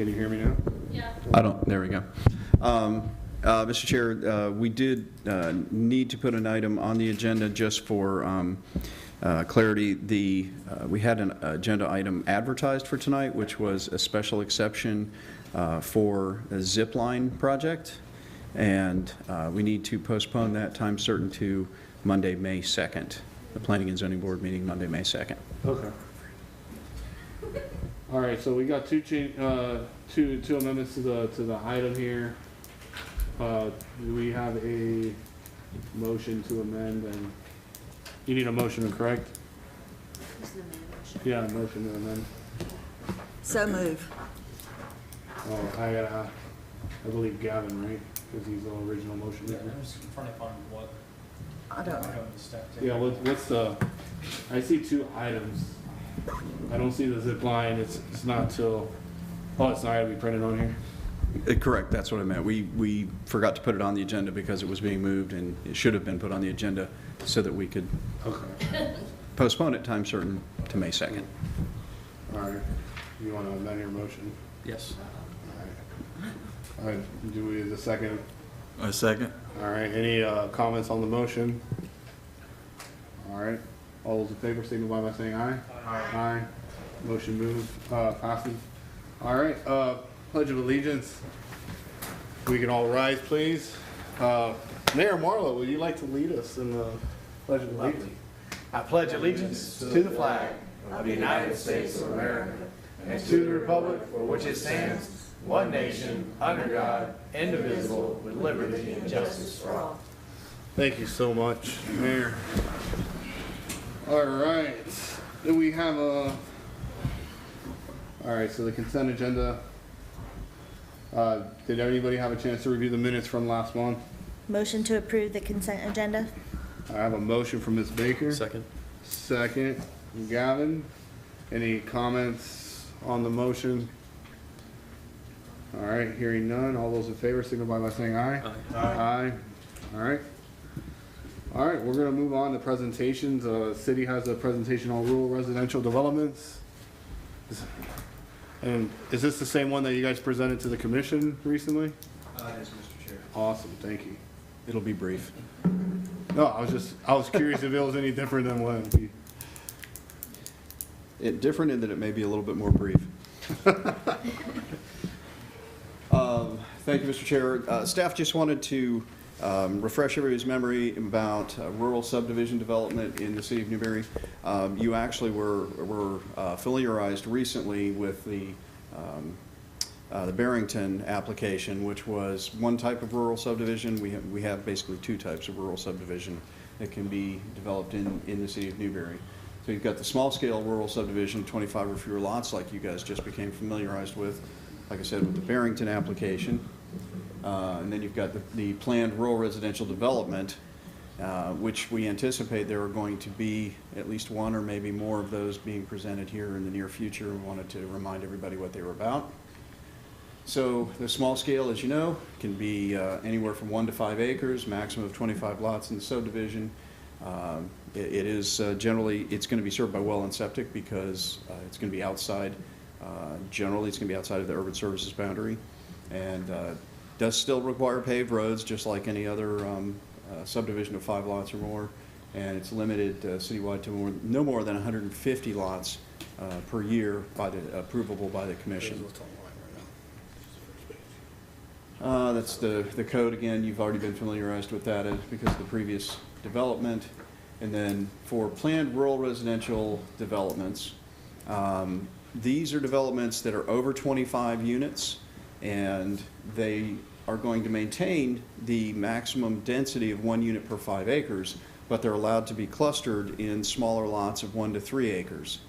Can you hear me now? Yeah. I don't, there we go. Mr. Chair, we did need to put an item on the agenda just for clarity. We had an agenda item advertised for tonight, which was a special exception for a zip line project, and we need to postpone that time certain to Monday, May 2nd, the Planning and Zoning Board meeting Monday, May 2nd. Okay. All right, so we got two amendments to the item here. Do we have a motion to amend? And you need a motion, correct? Yeah, a motion to amend. So move. Oh, I believe Gavin, right? Because he's the original motion Yeah, maker. I was trying to find what. I don't know. Yeah, what's the? I see two items. I don't see the zip line. It's not till. Oh, it's not gonna be printed on here. Correct, that's what I meant. We forgot to put it on the agenda because it was being moved, and it should have been put on the agenda so that we could Okay. postpone it time certain to May 2nd. All right. You want to amend your motion? Yes. All right. Do we the second? A second. All right. Any comments on the motion? All right. All those in favor signify by saying aye. Aye. Aye. Motion moves. Passes. All right. Pledge of Allegiance. We can all rise, please. Mayor Marlowe, would you like to lead us in the Pledge of Allegiance? I pledge allegiance to the flag of the United States of America and to the republic for which it stands, one nation, under God, indivisible, with liberty and justice for all. Thank you so much, Mayor. All right. Do we have a... All right, so the consent agenda. Did anybody have a chance to review the minutes from last month? Motion to approve the consent agenda? I have a motion from Ms. Baker. Second. Second, Gavin. Any comments on the motion? All right, hearing none. All those in favor signify by saying aye. Aye. Aye. All right. All right, we're gonna move on to presentations. City has a presentation on rural residential developments. And is this the same one that you guys presented to the commission recently? It is, Mr. Chair. Awesome, thank you. It'll be brief. No, I was curious if it was any different than what we. Different in that it may be a little bit more brief. Thank you, Mr. Chair. Staff just wanted to refresh everybody's memory about rural subdivision development in the city of Newberry. You actually were familiarized recently with the Barrington application, which was one type of rural subdivision. We have basically two types of rural subdivision that can be developed in the city of Newberry. So you've got the small-scale rural subdivision, 25 or fewer lots, like you guys just became familiarized with, like I said, with the Barrington application. And then you've got the planned rural residential development, which we anticipate there are going to be at least one or maybe more of those being presented here in the near future. We wanted to remind everybody what they were about. So the small scale, as you know, can be anywhere from 1 to 5 acres, maximum of 25 lots in the subdivision. It is generally, it's going to be served by well and septic because it's going to be outside, generally it's going to be outside of the urban services boundary, and does still require paved roads just like any other subdivision of 5 lots or more, and it's limited citywide to no more than 150 lots per year approvable by the commission. That's the code again. You've already been familiarized with that because of the previous development. And then for planned rural residential developments, these are developments that are over 25 units, and they are going to maintain the maximum density of 1 unit per 5 acres, but they're allowed to be clustered in smaller lots of 1 to 3 acres.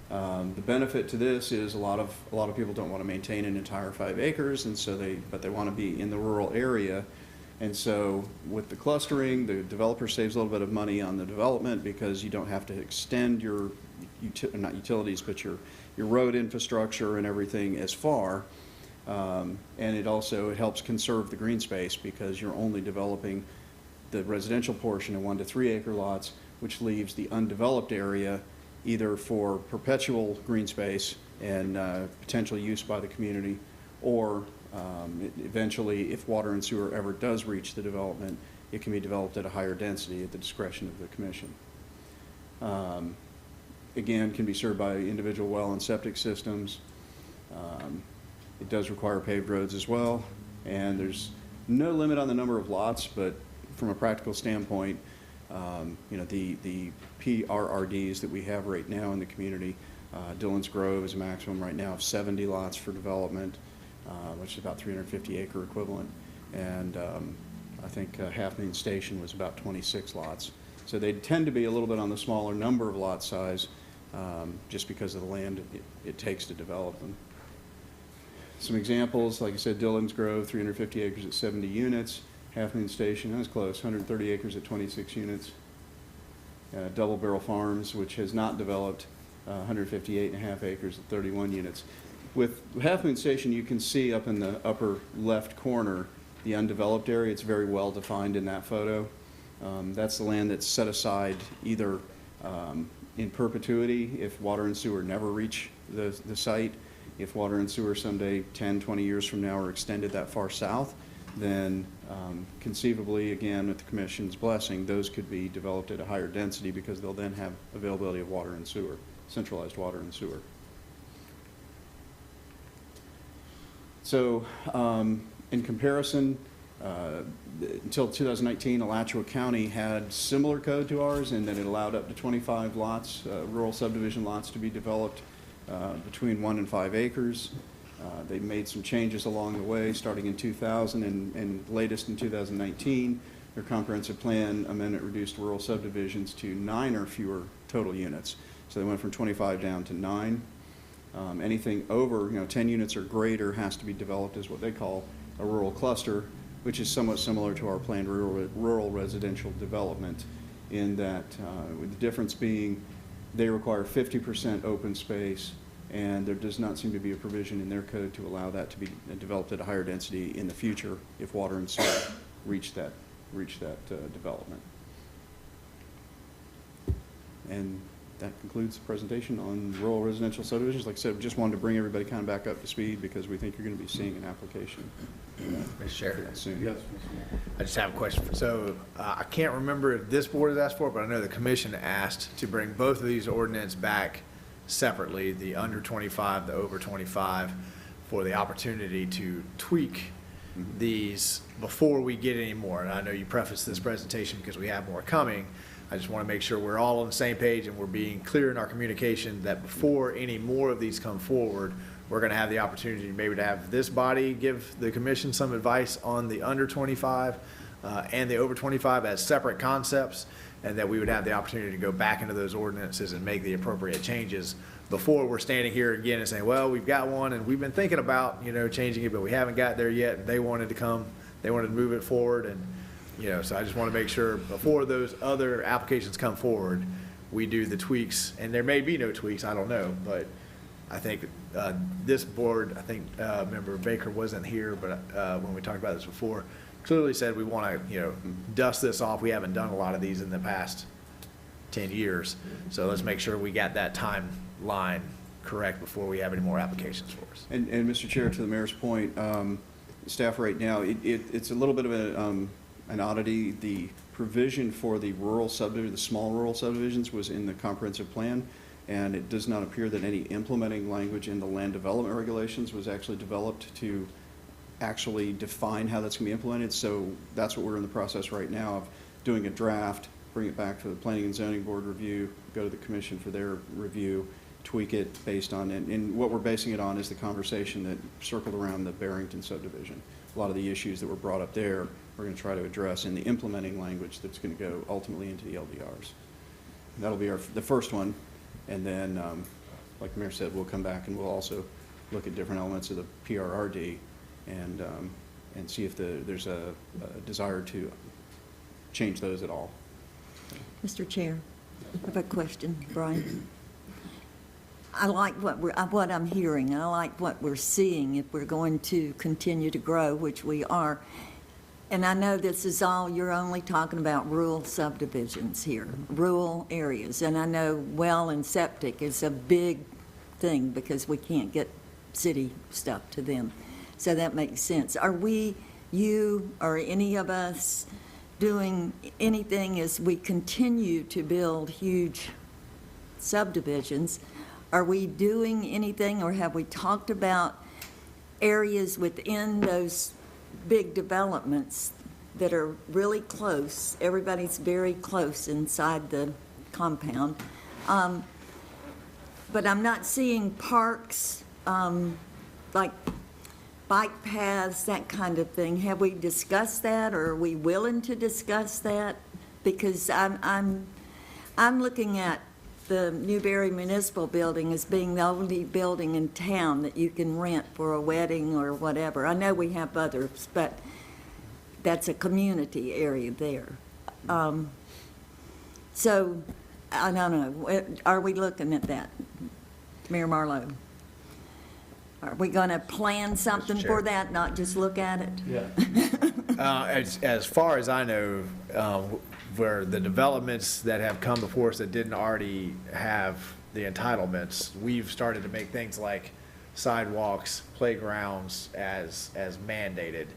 The benefit to this is a lot of people don't want to maintain an entire 5 acres, and so but they want to be in the rural area. And so with the clustering, the developer saves a little bit of money on the development because you don't have to extend your, not utilities, but your road infrastructure and everything as far. And it helps conserve the green space because you're only developing the residential portion in 1 to 3 acre lots, which leaves the undeveloped area either for perpetual green space and potential use by the community, or eventually, if water and sewer ever does reach the development, it can be developed at a higher density at the discretion of the commission. Again, can be served by individual well and septic systems. It does require paved roads as well, and there's no limit on the number of lots, but from a practical standpoint, you know, the PRRDs that we have right now in the community, Dillon's Grove is a maximum right now of 70 lots for development, which is about 350 acre equivalent, and I think Half Moon Station was about 26 lots. So they tend to be a little bit on the smaller number of lot size, just because of the land it takes to develop them. Some examples, like I said, Dillon's Grove, 350 acres at 70 units. Half Moon Station, that was close, 130 acres at 26 units. Double Barrel Farms, which has not developed, 158.5 acres at 31 units. With Half Moon Station, you can see up in the upper left corner the undeveloped area. It's very well defined in that photo. That's the land that's set aside either in perpetuity if water and sewer never reach the site. If water and sewer someday, 10, 20 years from now, are extended that far south, then conceivably, again, with the commission's blessing, those could be developed at a higher density because they'll then have availability of water and sewer, centralized water and sewer. So in comparison, until 2019, Alachua County had similar code to ours in that it allowed up to 25 lots, rural subdivision lots, to be developed between 1 and 5 acres. They made some changes along the way, starting in 2000 and latest in 2019. Their comprehensive plan amendment reduced rural subdivisions to 9 or fewer total units. So they went from 25 down to 9. Anything over 10 units or greater has to be developed as what they call a rural cluster, which is somewhat similar to our planned rural residential development, in that with the difference being they require 50% open space, and there does not seem to be a provision in their code to allow that to be developed at a higher density in the future if water and sewer reach that development. And that concludes the presentation on rural residential subdivisions. Like I said, we just wanted to bring everybody kind of back up to speed because we think you're going to be seeing an application Mr. Chair, Yes, soon. Mr. Moore. I just have a question. So I can't remember if this board has asked for it, but I know the commission asked to bring both of these ordinance back separately, the under 25, the over 25, for the opportunity to tweak these before we get any more. And I know you prefaced this presentation because we have more coming. I just want to make sure we're all on the same page and we're being clear in our communication that before any more of these come forward, we're going to have the opportunity maybe to have this body give the commission some advice on the under 25 and the over 25 as separate concepts, and that we would have the opportunity to go back into those ordinances and make the appropriate changes before we're standing here again and saying, well, we've got one and we've been thinking about, changing it, but we haven't got there yet. And they wanted to move it forward. And, so I just want to make sure before those other applications come forward, we do the tweaks. And there may be no tweaks, I don't know, but I think this board, Member Baker wasn't here, but when we talked about this before, clearly said we want to, dust this off. We haven't done a lot of these in the past 10 years. So let's make sure we got that timeline correct before we have any more applications for us. And Mr. Chair, to the mayor's point, staff right now, it's a little bit of an oddity. The provision for the rural subdivision, the small rural subdivisions, was in the comprehensive plan, and it does not appear that any implementing language in the land development regulations was actually developed to actually define how that's going to be implemented. So that's what we're in the process right now of doing a draft, bring it back for the Planning and Zoning Board review, go to the commission for their review, tweak it based on it. And what we're basing it on is the conversation that circled around the Barrington subdivision. A lot of the issues that were brought up there, we're going to try to address in the implementing language that's going to go ultimately into the LDRs. That'll be the first one. And then, like the mayor said, we'll come back and we'll also look at different elements of the PRRD and see if there's a desire to change those at all. Mr. Chair, I have a question, Brian. I like what I'm hearing. I like what we're seeing if we're going to continue to grow, which we are. And I know this is all, you're only talking about rural subdivisions here, rural areas. And I know well and septic is a big thing because we can't get city stuff to them. So that makes sense. Are we, you, or any of us doing anything as we continue to build huge subdivisions? Are we doing anything, or have we talked about areas within those big developments that are really close? Everybody's very close inside the compound. But I'm not seeing parks, like bike paths, that kind of thing. Have we discussed that, or are we willing to discuss that? Because I'm looking at the Newberry Municipal Building as being the only building in town that you can rent for a wedding or whatever. I know we have others, but that's a community area there. So, I don't know, are we looking at that, Mayor Marlowe? Are we going to plan something for that, not just look at it? Yeah. As far as I know, where the developments that have come before us that didn't already have the entitlements, we've started to make things like sidewalks, playgrounds as mandated.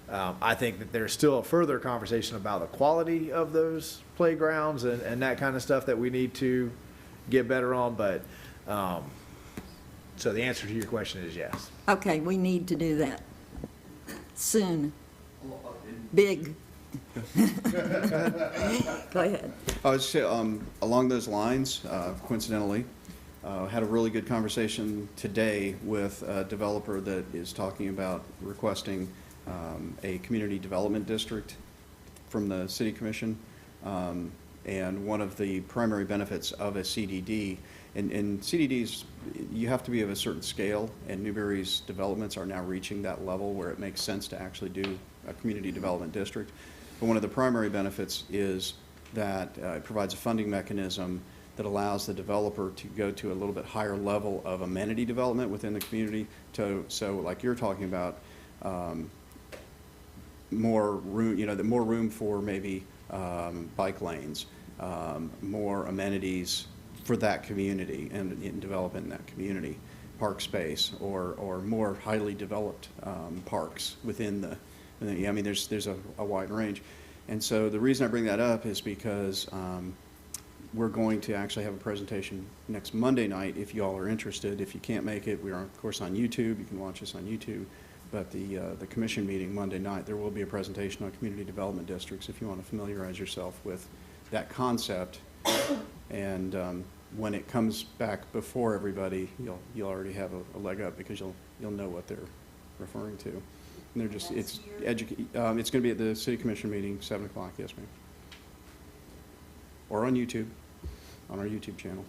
I think that there's still a further conversation about the quality of those playgrounds and that kind of stuff that we need to get better on, but so the answer to your question is yes. Okay, we need to do that soon. Big. Go ahead. I was say, along those lines, coincidentally, had a really good conversation today with a developer that is talking about requesting a community development district from the city commission. And one of the primary benefits of a CDD, and CDDs, you have to be of a certain scale, and Newberry's developments are now reaching that level where it makes sense to actually do a community development district. But one of the primary benefits is that it provides a funding mechanism that allows the developer to go to a little bit higher level of amenity development within the community. So like you're talking about, more room, more room for maybe bike lanes, more amenities for that community and development in that community, park space, or more highly developed parks within the. I mean, there's a wide range, and so the reason I bring that up is because we're going to actually have a presentation next Monday night. If you all are interested, if you can't make it, we are of course on YouTube. You can watch us on YouTube. But the commission meeting Monday night, there will be a presentation on community development districts if you want to familiarize yourself with that concept. And when it comes back before everybody, you'll already have a leg up because you'll know what they're referring to. And they're just it's going to be at the city commission meeting 7 o'clock. Yes, ma'am. Or on YouTube, on our YouTube channel.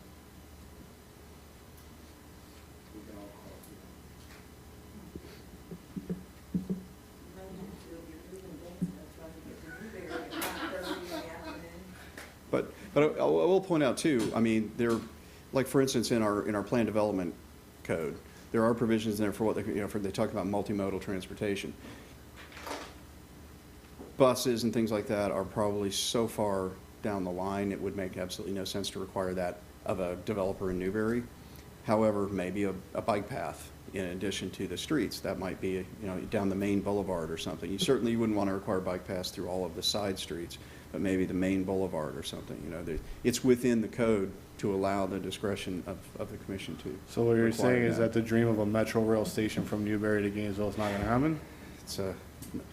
But I will point out too, I mean, like for instance, in our plan development code, there are provisions in there for what they talk about multimodal transportation. Buses and things like that are probably so far down the line, it would make absolutely no sense to require that of a developer in Newberry. However, maybe a bike path in addition to the streets, that might be, down the main boulevard or something. You certainly wouldn't want to require bike paths through all of the side streets, but maybe the main boulevard or something. It's within the code to allow the discretion of the commission to. So what you're saying is that the dream of a metro rail station from Newberry to Gainesville is not going to happen? It's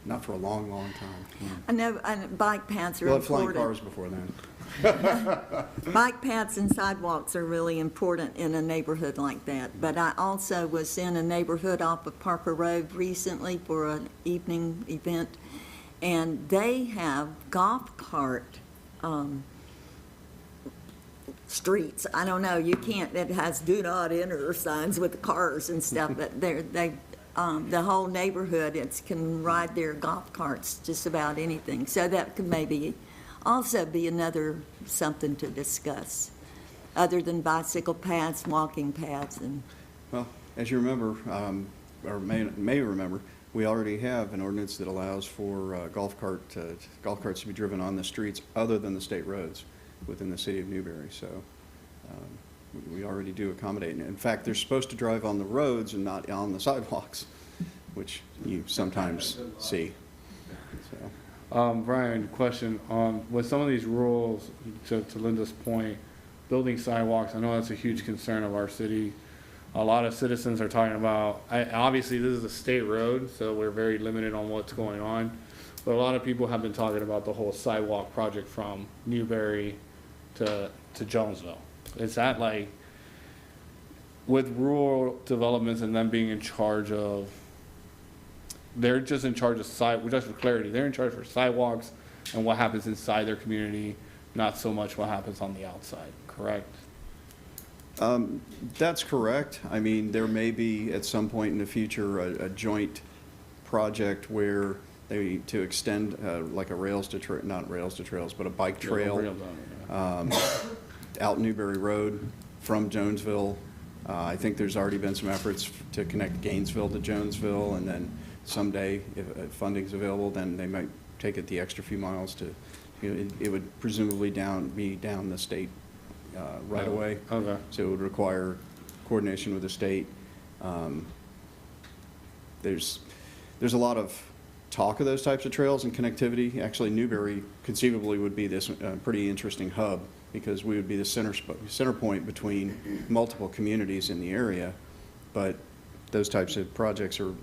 not for a long, long time. I know bike paths are We'll have flying important. cars before then. Bike paths and sidewalks are really important in a neighborhood like that. But I also was in a neighborhood off of Parker Road recently for an evening event, and they have golf cart streets. I don't know, you can't, it has do not enter signs with the cars and stuff, but the whole neighborhood, can ride their golf carts, just about anything. So that could maybe also be another something to discuss, other than bicycle paths, walking paths, and. Well, as you remember, or may remember, we already have an ordinance that allows for golf carts to be driven on the streets other than the state roads within the city of Newberry. So we already do accommodate. In fact, they're supposed to drive on the roads and not on the sidewalks, which you sometimes see. So, Brian, question, with some of these rules, to Linda's point, building sidewalks, I know that's a huge concern of our city. A lot of citizens are talking about, obviously this is a state road, so we're very limited on what's going on. But a lot of people have been talking about the whole sidewalk project from Newberry to Jonesville. Is that like, with rural developments and them being in charge of, they're just in charge of just for clarity, they're in charge for sidewalks and what happens inside their community, not so much what happens on the outside, correct? that's correct. I mean, there may be at some point in the future a joint project where they, to extend like a rails to, not rails to trails, but a bike trail out Newberry Road from Jonesville. I think there's already been some efforts to connect Gainesville to Jonesville, and then someday, if funding's available, then they might take it the extra few miles to, you know, it would presumably be down the state right away. Okay. So it would require coordination with the state. There's a lot of talk of those types of trails and connectivity. Actually, Newberry conceivably would be this pretty interesting hub, because we would be the center point between multiple communities in the area. But those types of projects are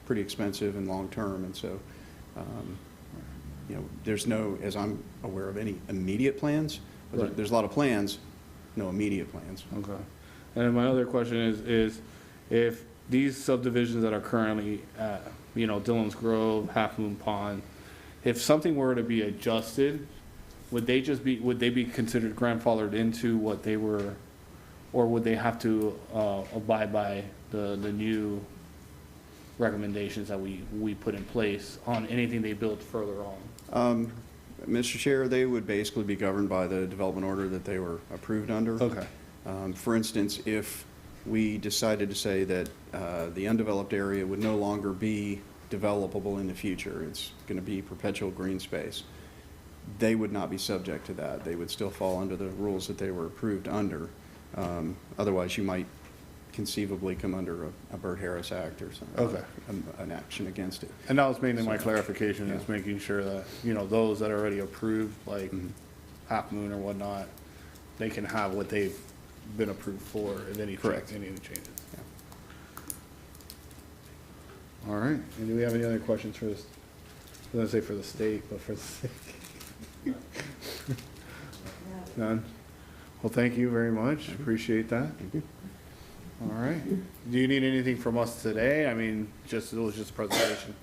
pretty expensive and long-term, and so you know, there's no, as I'm aware of, any immediate plans. But Right. there's a lot of plans, no immediate plans. Okay. And then my other question is if these subdivisions that are currently at, you know, Dillon's Grove, Half Moon Pond, if something were to be adjusted, would they be considered grandfathered into what they were, or would they have to abide by the new recommendations that we put in place on anything they build further on? Mr. Chair, they would basically be governed by the development order that they were approved under. Okay. For instance, if we decided to say that the undeveloped area would no longer be developable in the future, it's going to be perpetual green space, they would not be subject to that. They would still fall under the rules that they were approved under. Otherwise, you might conceivably come under a Burt-Harris Act or something. Okay. An action against it. And that was mainly my clarification, is making sure that, you know, those that are already approved, like Half Moon or whatnot, they can have what they've been approved for, if any, Correct. any changes. All right, and do we have any other questions for this? I was gonna say for the state, but for the city. None? Well, thank you very much, appreciate that. Thank you. All right, do you need anything from us today? I mean, it was just a presentation.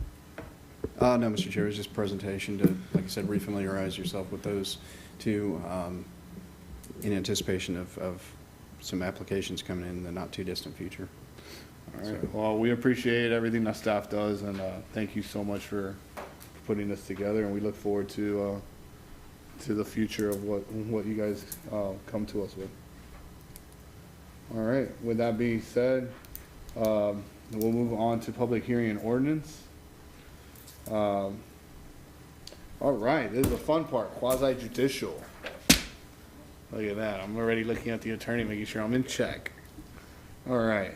No, Mr. Chair, it's just a presentation to, like I said, refamiliarize yourself with those two in anticipation of some applications coming in the not too distant future. All right, well, we appreciate everything that staff does, and thank you so much for putting this together, and we look forward to the future of what you guys come to us with. All right, with that being said, we'll move on to public hearing and ordinance. All right, this is the fun part, quasi judicial. Look at that, I'm already looking at the attorney, making sure I'm in check. All right,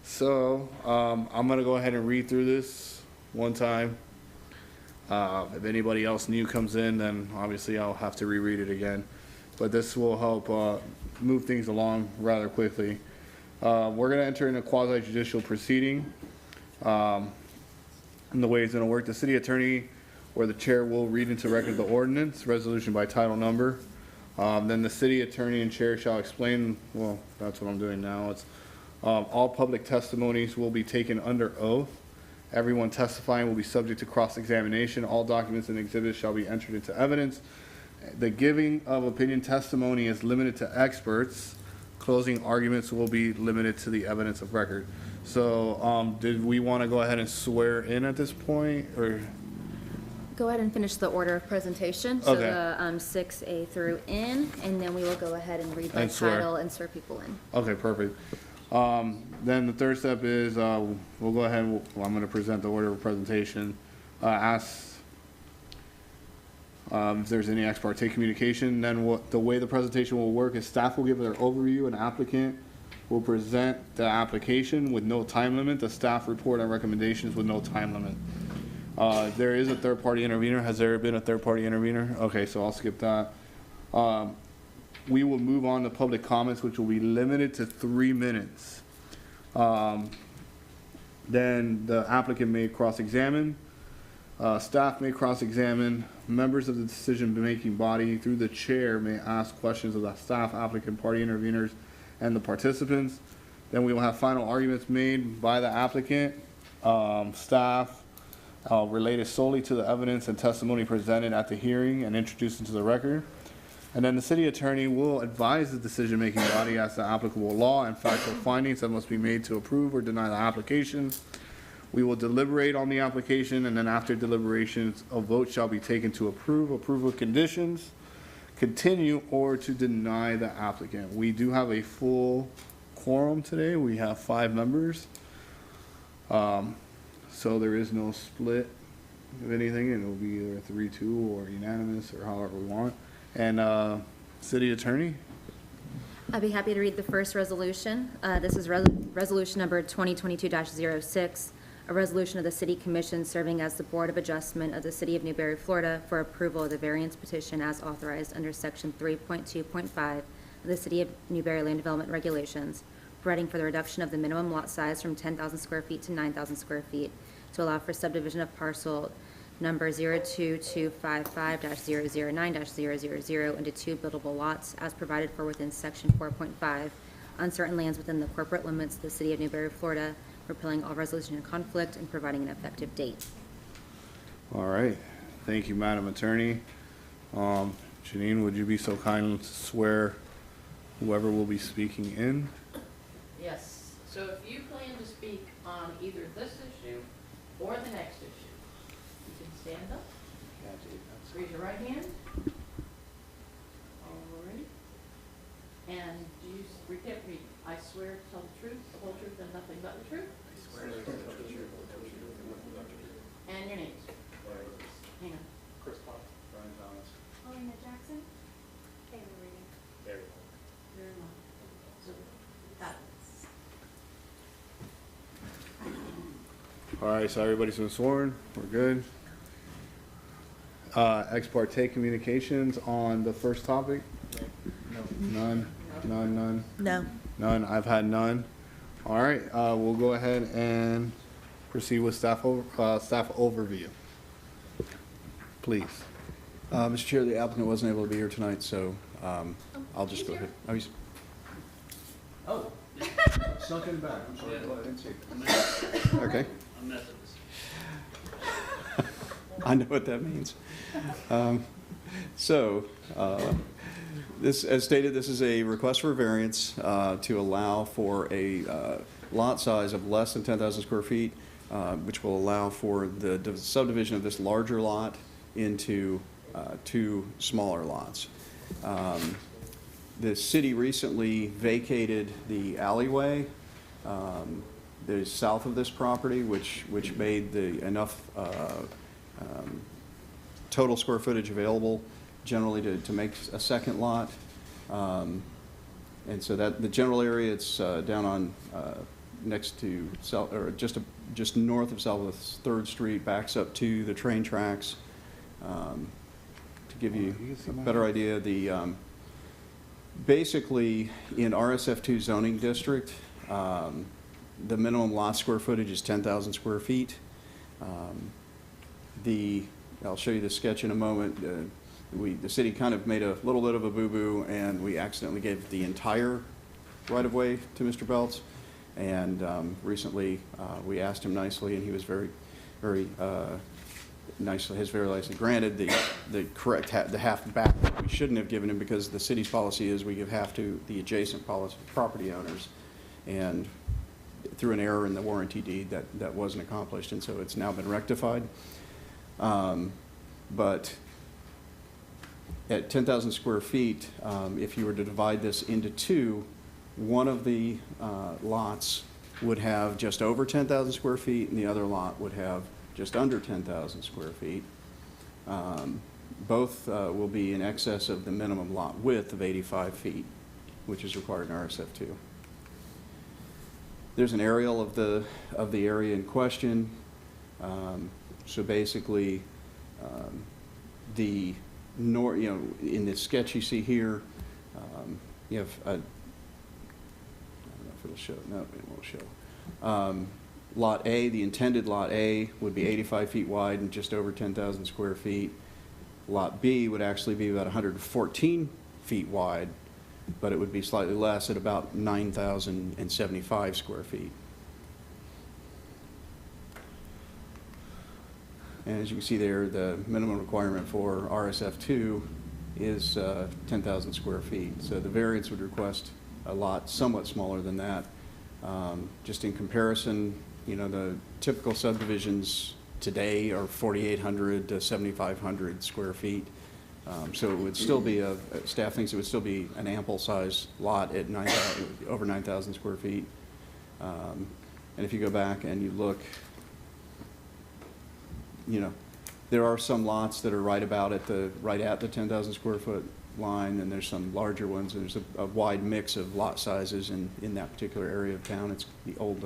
so I'm gonna go ahead and read through this one time. If anybody else new comes in, then obviously I'll have to reread it again. But this will help move things along rather quickly. We're going to enter into quasi judicial proceeding. And the way it's going to work, the city attorney or the chair will read into record the ordinance, resolution by title number. Then the city attorney and chair shall explain, well, that's what I'm doing now. It's all public testimonies will be taken under oath. Everyone testifying will be subject to cross-examination. All documents and exhibits shall be entered into evidence. The giving of opinion testimony is limited to experts. Closing arguments will be limited to the evidence of record. So, did we want to go ahead and swear in at this point, or? Go ahead and finish the order of presentation. So Okay. the 6A through N, and then we will go ahead and read by And swear. title and swear people in. Okay, perfect. Then the third step is, we'll go ahead, I'm going to present the order of presentation. If there's any ex parte communication, then the way the presentation will work is staff will give their overview and applicant will present the application with no time limit, the staff report and recommendations with no time limit. There is a third-party intervener. Has there been a third-party intervener? Okay, so I'll skip that. We will move on to public comments, which will be limited to 3 minutes. Then the applicant may cross-examine. Staff may cross-examine. Members of the decision-making body through the chair may ask questions of the staff, applicant, party interveners, and the participants. Then we will have final arguments made by the applicant, staff, related solely to the evidence and testimony presented at the hearing and introduced into the record. And then the city attorney will advise the decision-making body as to applicable law and factual findings that must be made to approve or deny the application. We will deliberate on the application, and then after deliberations, a vote shall be taken to approve with conditions, continue, or to deny the applicant. We do have a full quorum today. We have 5 members. So there is no split of anything, and it will be either 3-2 or unanimous or however we want. And city attorney? I'd be happy to read the first resolution. This is resolution number 2022-06, a resolution of the City Commission serving as the Board of Adjustment of the City of Newberry, Florida, for approval of the variance petition as authorized under Section 3.2.5 of the City of Newberry Land Development Regulations, providing for the reduction of the minimum lot size from 10,000 square feet to 9,000 square feet to allow for subdivision of parcel number 02255-009-000 into 2 buildable lots as provided for within Section 4.5 on certain lands within the corporate limits of the City of Newberry, Florida, repealing all resolution in conflict and providing an effective date. All right. Thank you, Madam Attorney. Janine, would you be so kind to swear whoever will be speaking in? Yes, so if you plan to speak on either this issue or the next issue, you can stand up, raise your right hand. All right. And do you repeat me? I swear to tell the truth, the whole truth, and nothing but the truth? I swear to tell the truth, the whole truth, and nothing but the truth. And your names? Hang on. Chris Pop, Brian Thomas. Paulina Jackson. Taylor Reading. Very well. So, that. All right, so everybody's been sworn. We're good. Ex parte communications on the first topic? None. None. No. None. I've had none. All right, we'll go ahead and proceed with staff overview. Please. Mr. Chair, the applicant wasn't able to be here tonight, so I'll just go ahead. Oh, snuck in back. I'm sorry. I didn't see it. Okay. I know what that means. This, as stated, this is a request for variance to allow for a lot size of less than 10,000 square feet, which will allow for the subdivision of this larger lot into 2 smaller lots. The city recently vacated the alleyway that is south of this property, which made enough total square footage available generally to make a second lot. And so that the general area, it's down on next to just north of Southwest 3rd Street, backs up to the train tracks. To give you a better idea, basically in RSF2 zoning district, the minimum lot square footage is 10,000 square feet. I'll show you the sketch in a moment. The city kind of made a little bit of a boo-boo, and we accidentally gave the entire right-of-way to Mr. Belts. And recently, we asked him nicely, and he was very nicely granted the half back that we shouldn't have given him, because the city's policy is we give half to the adjacent property owners. And through an error in the warranty deed, that wasn't accomplished, and so it's now been rectified. But at 10,000 square feet, if you were to divide this into 2, one of the lots would have just over 10,000 square feet, and the other lot would have just under 10,000 square feet. Both will be in excess of the minimum lot width of 85 feet, which is required in RSF2. There's an aerial of the area in question. So basically, in the sketch you see here, you have I don't know if it'll show. No, it won't show. Lot A, the intended Lot A, would be 85 feet wide and just over 10,000 square feet. Lot B would actually be about 114 feet wide, but it would be slightly less at about 9,075 square feet. And as you can see there, the minimum requirement for RSF2 is 10,000 square feet. So the variance would request a lot somewhat smaller than that. Just in comparison, the typical subdivisions today are 4,800 to 7,500 square feet. So it would still be staff thinks it would still be an ample size lot at over 9,000 square feet. And if you go back and you look, there are some lots that are right at the 10,000 square foot line, and there's some larger ones, and there's a wide mix of lot sizes in that particular area of town. It's the old,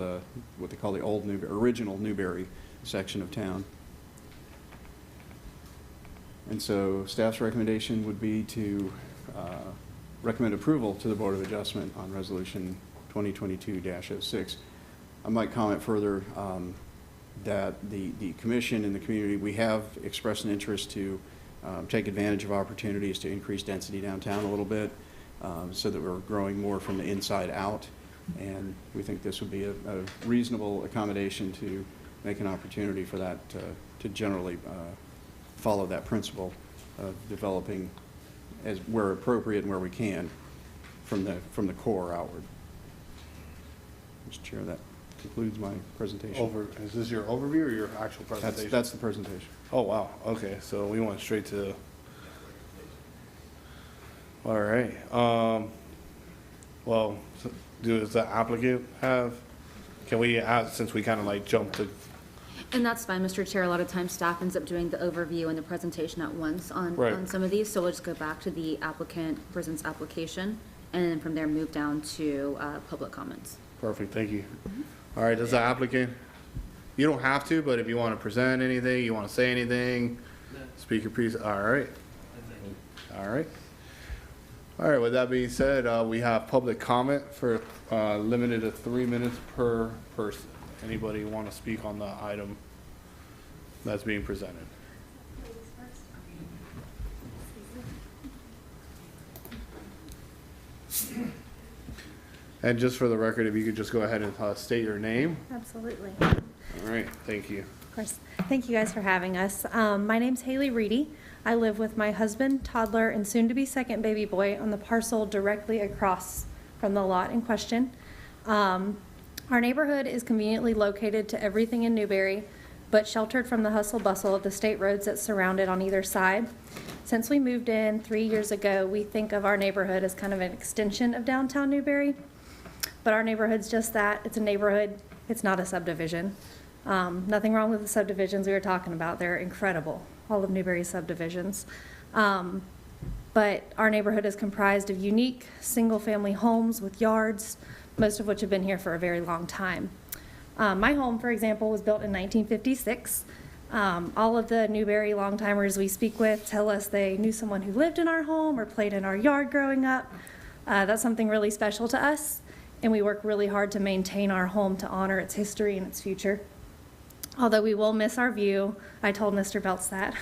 what they call the old original Newberry section of town. And so staff's recommendation would be to recommend approval to the Board of Adjustment on Resolution 2022-06. I might comment further that the commission and the community, we have expressed an interest to take advantage of opportunities to increase density downtown a little bit so that we're growing more from the inside out. And we think this would be a reasonable accommodation to make an opportunity for that to generally follow that principle of developing as where appropriate and where we can from the core outward. Mr. Chair, that concludes my presentation. Is this your overview or your actual presentation? That's the presentation. Oh, wow. Okay, so we went straight to... All right. Well, does the applicant have... Can we ask, since we kind of jumped to... And that's fine, Mr. Chair. A lot of times staff ends up doing the overview and the presentation at once on some of these. So we'll just go back to the applicant presents application, and then from there move down to public comments. Perfect, thank you. All right, does the applicant... You don't have to, but if you want to present anything, you want to say anything, speak your piece. All right. All right. All right, with that being said, we have public comment for limited to 3 minutes per person. Anybody want to speak on the item that's being presented? And just for the record, if you could just go ahead and state your name. Absolutely. All right, thank you. Of course. Thank you guys for having us. My name's Haley Reedy. I live with my husband, toddler, and soon-to-be second baby boy on the parcel directly across from the lot in question. Our neighborhood is conveniently located to everything in Newberry, but sheltered from the hustle bustle of the state roads that surround it on either side. Since we moved in 3 years ago, we think of our neighborhood as kind of an extension of downtown Newberry. But our neighborhood's just that. It's a neighborhood. It's not a subdivision. Nothing wrong with the subdivisions we were talking about. They're incredible, all of Newberry's subdivisions. But our neighborhood is comprised of unique single-family homes with yards, most of which have been here for a very long time. My home, for example, was built in 1956. All of the Newberry long-timers we speak with tell us they knew someone who lived in our home or played in our yard growing up. That's something really special to us, and we work really hard to maintain our home to honor its history and its future. Although we will miss our view, I told Mr. Belts that.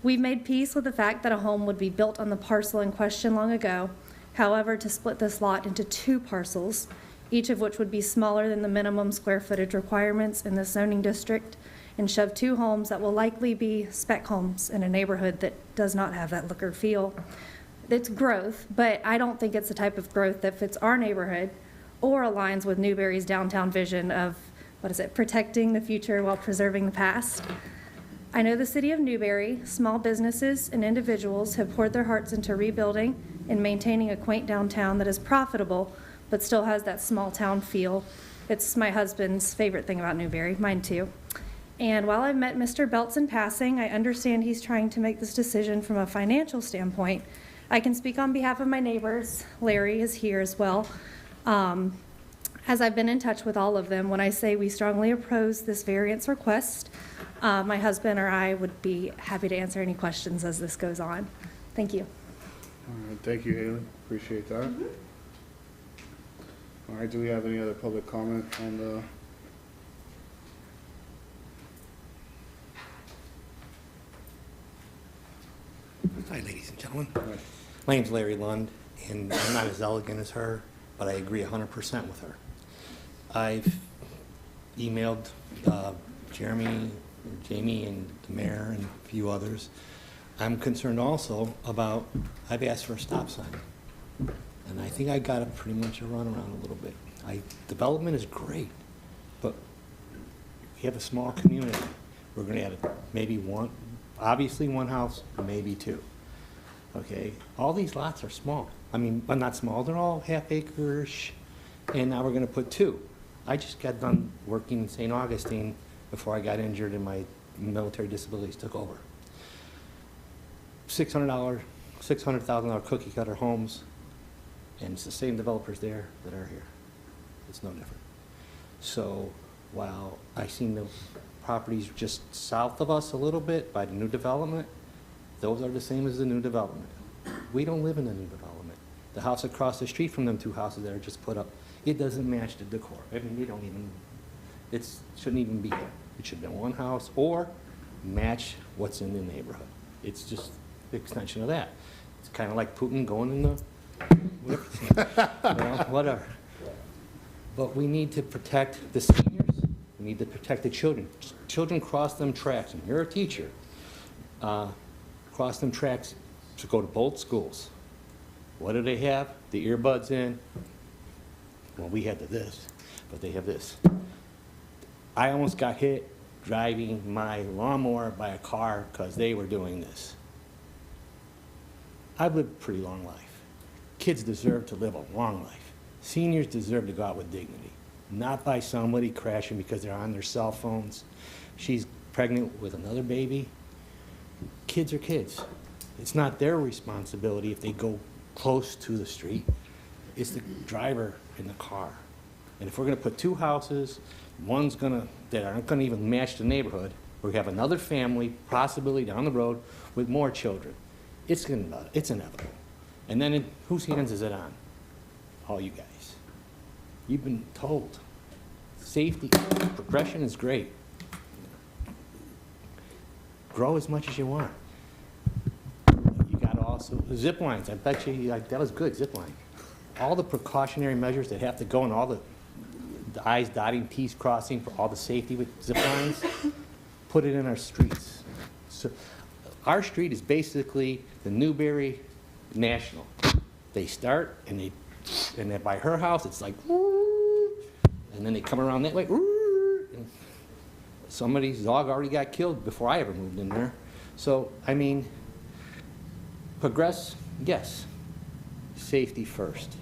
We've made peace with the fact that a home would be built on the parcel in question long ago. However, to split this lot into 2 parcels, each of which would be smaller than the minimum square footage requirements in the zoning district, and shove 2 homes that will likely be spec homes in a neighborhood that does not have that look or feel. It's growth, but I don't think it's the type of growth that fits our neighborhood or aligns with Newberry's downtown vision of, protecting the future while preserving the past. I know the city of Newberry, small businesses and individuals have poured their hearts into rebuilding and maintaining a quaint downtown that is profitable, but still has that small town feel. It's my husband's favorite thing about Newberry, mine too. And while I've met Mr. Beltz in passing, I understand he's trying to make this decision from a financial standpoint. I can speak on behalf of my neighbors. Larry is here as well. As I've been in touch with all of them, when I say we strongly oppose this variance request, my husband or I would be happy to answer any questions as this goes on. Thank you. All right, thank you, Haley. Appreciate that. All right, do we have any other public comment on the? Hi, ladies and gentlemen. Right. My name's Larry Lund, and I'm not as elegant as her, but I agree 100% with her. I've emailed Jamie, and the mayor, and a few others. I'm concerned also about, I've asked for a stop sign, and I think I got pretty much a runaround a little bit. Development is great, but we have a small community. We're going to add maybe one, obviously one house, maybe two. Okay, all these lots are small. I mean, but not small, they're all half-acre-ish, and now we're gonna put two. I just got done working in St. Augustine before I got injured and my military disabilities took over. $600,000 cookie cutter homes, and it's the same developers there that are here. It's no different. So while I seen the properties just south of us a little bit by the new development, those are the same as the new development. We don't live in the new development. The house across the street from them two houses that are just put up, it doesn't match the decor. I mean, we don't even, it shouldn't even be there. It should be one house or match what's in the neighborhood. It's just the extension of that. It's kind of like Putin going in the, whatever. But we need to protect the seniors. We need to protect the children. Children cross them tracks, and you're a teacher. Cross them tracks to go to both schools. What do they have? The earbuds in. Well, we had this, but they have this. I almost got hit driving my lawnmower by a car because they were doing this. I've lived a pretty long life. Kids deserve to live a long life. Seniors deserve to go out with dignity, not by somebody crashing because they're on their cell phones. She's pregnant with another baby. Kids are kids. It's not their responsibility if they go close to the street. It's the driver in the car. And if we're gonna put two houses, that aren't gonna even match the neighborhood, we have another family, possibly down the road, with more children. It's inevitable. And then whose hands is it on? All you guys. You've been told. Safety, progression is great. Grow as much as you want. You got also zip lines. I bet you that was good, zip line. All the precautionary measures that have to go and all the I's dotting, T's crossing for all the safety with zip lines, put it in our streets. So our street is basically the Newberry National. They start and then by her house it's like, and then they come around that way. And somebody's dog already got killed before I ever moved in there. So, I mean, progress, yes. Safety first.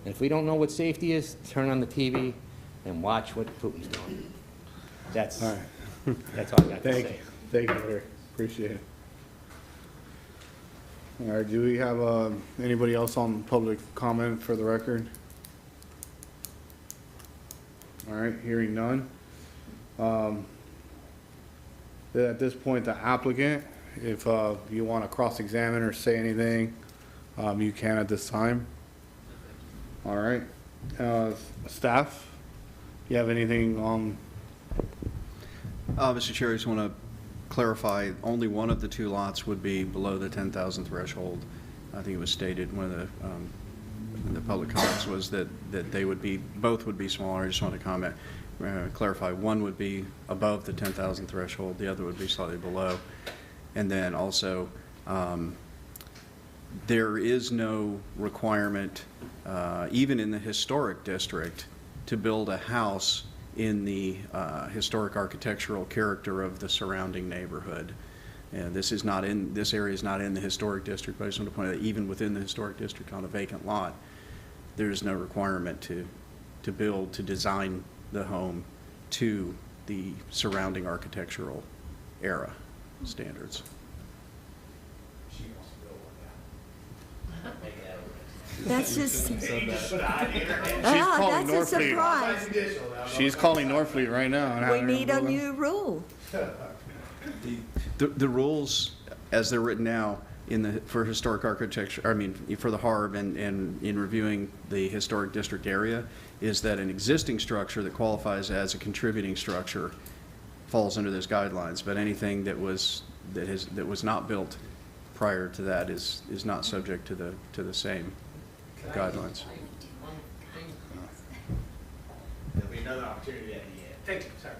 And if we don't know what safety is, turn on the TV and watch what Putin's doing. That's all right. That's all I got to say. Thank you, Larry. Appreciate it. All right, do we have anybody else on public comment for the record? All right, hearing none. At this point, the applicant, if you want to cross-examine or say anything, you can at this time. All right. Staff, you have anything on? Mr. Chair, I just want to clarify, only one of the two lots would be below the 10,000 threshold. I think it was stated one of the public comments was that they would be, both would be smaller. I just want to clarify, one would be above the 10,000 threshold, the other would be slightly below. And then also, there is no requirement, even in the historic district, to build a house in the historic architectural character of the surrounding neighborhood. And this area is not in the historic district, but I just want to point out that even within the historic district on a vacant lot, there is no requirement to design the home to the surrounding architectural era standards. She wants to build one now. Make it out. That's just, Put an idea in her head. calling that's a Norfleet. surprise. Conditional now. She's calling Norfleet right now. and We having her need a build new rule. The rules, as they're written now, for historic architecture, I mean, for the HARB and in reviewing the historic district area, is that an existing structure that qualifies as a contributing structure falls under those guidelines, but anything that was not built prior to that is not subject to the same guidelines. There'll be another opportunity at the end. Thank you, sir.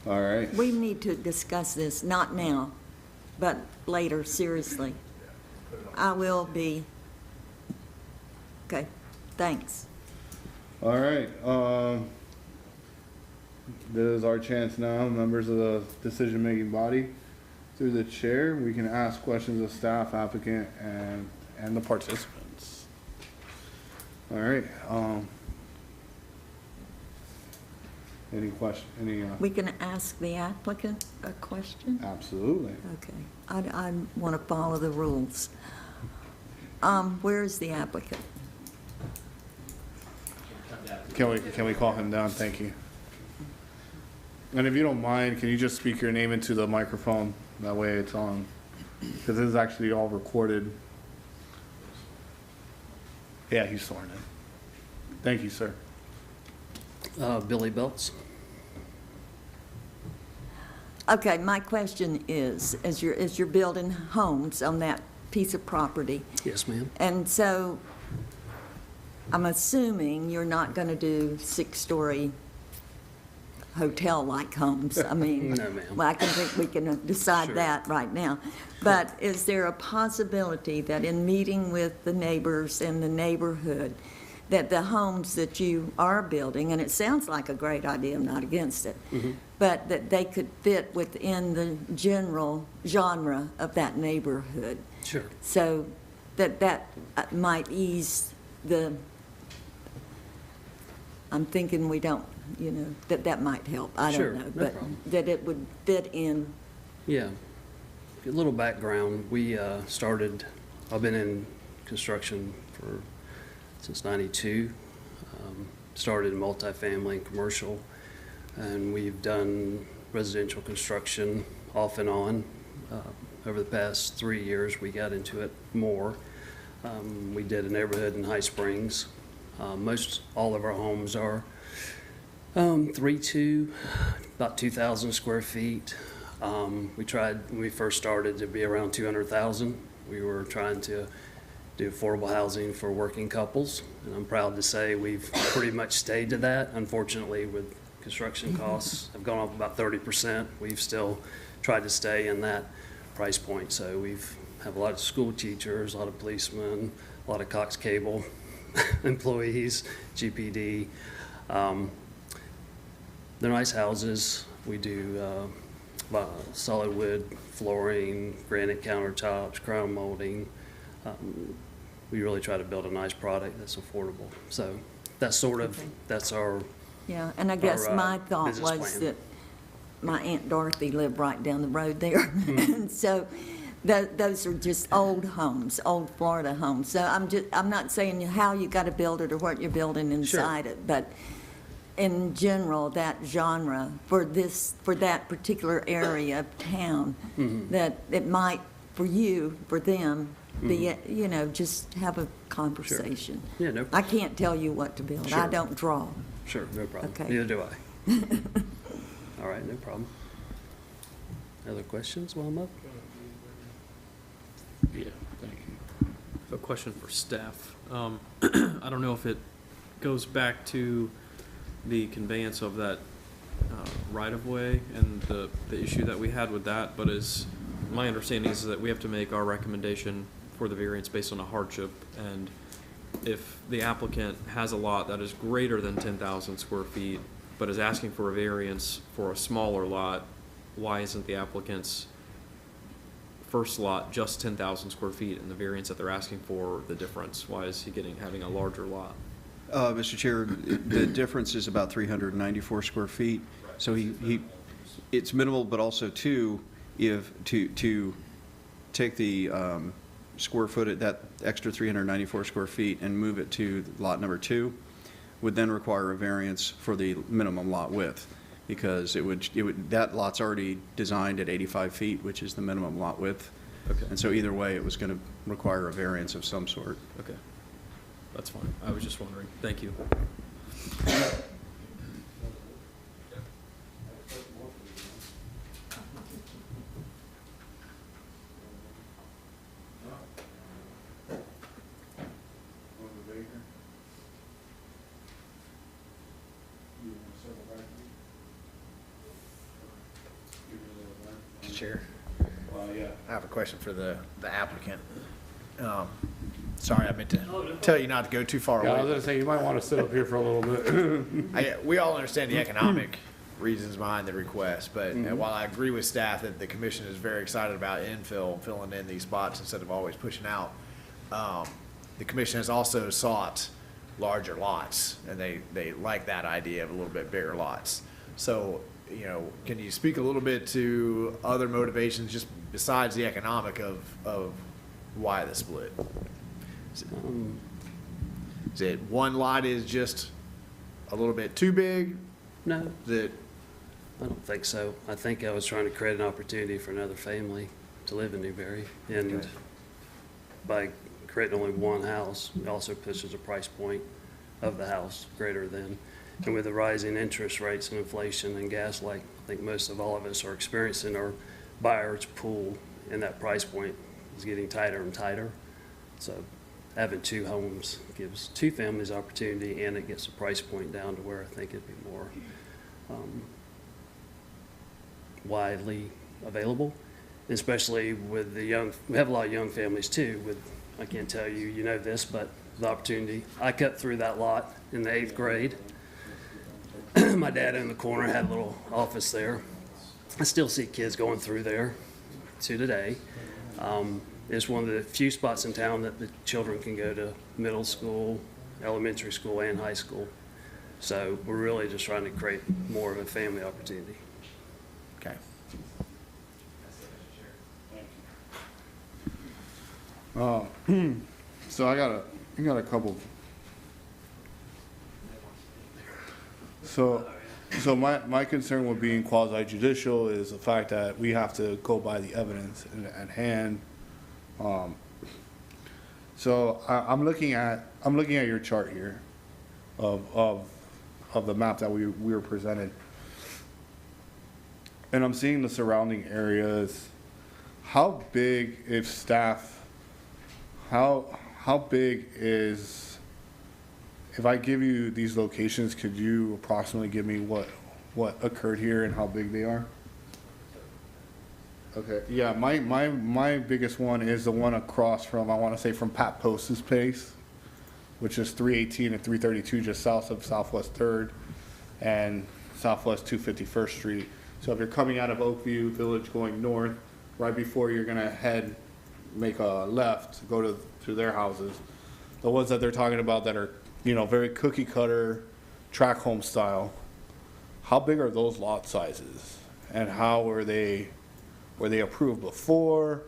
All right. We need to discuss this, not now, but later, seriously. I will be. Okay, thanks. All right. This is our chance now, members of the decision-making body. Through the chair, we can ask questions of staff, applicant, and the participants. All right. Any question? We can ask the applicant a question? Absolutely. Okay, I want to follow the rules. Where is the applicant? Can we call him down? Thank you. And if you don't mind, can you just speak your name into the microphone? That way it's on, because this is actually all recorded. Yeah, he's sworn in. Thank you, sir. Billy Belts. Okay, my question is, as you're building homes on that piece of property, Yes, ma'am. and so I'm assuming you're not going to do 6-story hotel-like homes. I mean, No, ma'am. well, I can think we can decide Sure. that right now. But is there a possibility that in meeting with the neighbors in the neighborhood, that the homes that you are building, and it sounds like a great idea, I'm not against it, but that they could fit within the general genre of that neighborhood? Sure. So that might ease I'm thinking we don't, that might help. I Sure, don't know. no But problem. that it would fit in. Yeah. A little background. I've been in construction since '92. Started in multifamily and commercial, and we've done residential construction off and on. Over the past 3 years, we got into it more. We did a neighborhood in High Springs. Most all of our homes are 3-2, about 2,000 square feet. We tried, when we first started, to be around 200,000. We were trying to do affordable housing for working couples, and I'm proud to say we've pretty much stayed to that. Unfortunately, with construction costs have gone up about 30%, we've still tried to stay in that price point. So have a lot of school teachers, a lot of policemen, a lot of Cox Cable employees, GPD. They're nice houses. We do solid wood flooring, granite countertops, crown molding. We really try to build a nice product that's affordable. So that's that's our Yeah, and I guess my thought business was plan. that my Aunt Dorothy lived right down the road there. And so those are just old homes, old Florida homes. So I'm not saying how you got to build it or what you're building inside it, but in general, that genre for that particular area of town, that it might, for you, for them, be, just have a conversation. Yeah, no I can't tell you what to build. I Sure. don't draw. Sure, no problem. Okay. Neither do I. All right, no problem. Other questions while I'm up? Yeah, thank you. I have a question for staff. I don't know if it goes back to the conveyance of that right-of-way and the issue that we had with that, but my understanding is that we have to make our recommendation for the variance based on a hardship, and if the applicant has a lot that is greater than 10,000 square feet, but is asking for a variance for a smaller lot, why isn't the applicant's first lot just 10,000 square feet and the variance that they're asking for the difference? Why is he having a larger lot? Mr. Chair, the difference is about 394 square feet. So it's minimal, but also to take the square foot, that extra 394 square feet and move it to lot number 2 would then require a variance for the minimum lot width, because that lot's already designed at 85 feet, which is the minimum lot width. Okay. And so either way, it was going to require a variance of some sort. Okay. That's fine. I was just wondering. Thank you. Mr. Chair, Yeah. I have a question for the applicant. Sorry, I meant to tell you not to go too far Yeah, I was away. gonna say, you might want to sit up here for a little bit. We all understand the economic reasons behind the request, but while I agree with staff that the commission is very excited about infill, filling in these spots instead of always pushing out, the commission has also sought larger lots, and they like that idea of a little bit bigger lots. So, can you speak a little bit to other motivations just besides the economic of why the split? Is it one lot is just a little bit too big? No, That I don't think so. I think I was trying to create an opportunity for another family to live in Newberry. And Okay. by creating only one house, it also pushes the price point of the house greater than. And with the rising interest rates and inflation and gas, like I think most of all of us are experiencing, our buyer's pool in that price point is getting tighter and tighter. So having 2 homes gives 2 families opportunity, and it gets the price point down to where I think it'd be more widely available, especially with the young. We have a lot of young families too. With, I can't tell you, you know this, but the opportunity. I cut through that lot in the 8th grade. My dad in the corner had a little office there. I still see kids going through there to today. It's one of the few spots in town that the children can go to middle school, elementary school, and high school. So we're really just trying to create more of a family opportunity. okay. So I got a couple. So my concern with being quasi judicial is the fact that we have to go by the evidence at hand. So I'm looking at your chart here of the map that we were presented, and I'm seeing the surrounding areas. How big, if staff, how big is, if I give you these locations, could you approximately give me what occurred here and how big they are? Okay, yeah, my biggest one is the one across from, I want to say from Pat Post's place, which is 318 and 332, just south of Southwest 3rd and Southwest 251st Street. So if you're coming out of Oakview Village going north, right before you're gonna make a left, go to their houses, the ones that they're talking about that are, very cookie cutter, tract home style, how big are those lot sizes? And how were they approved before?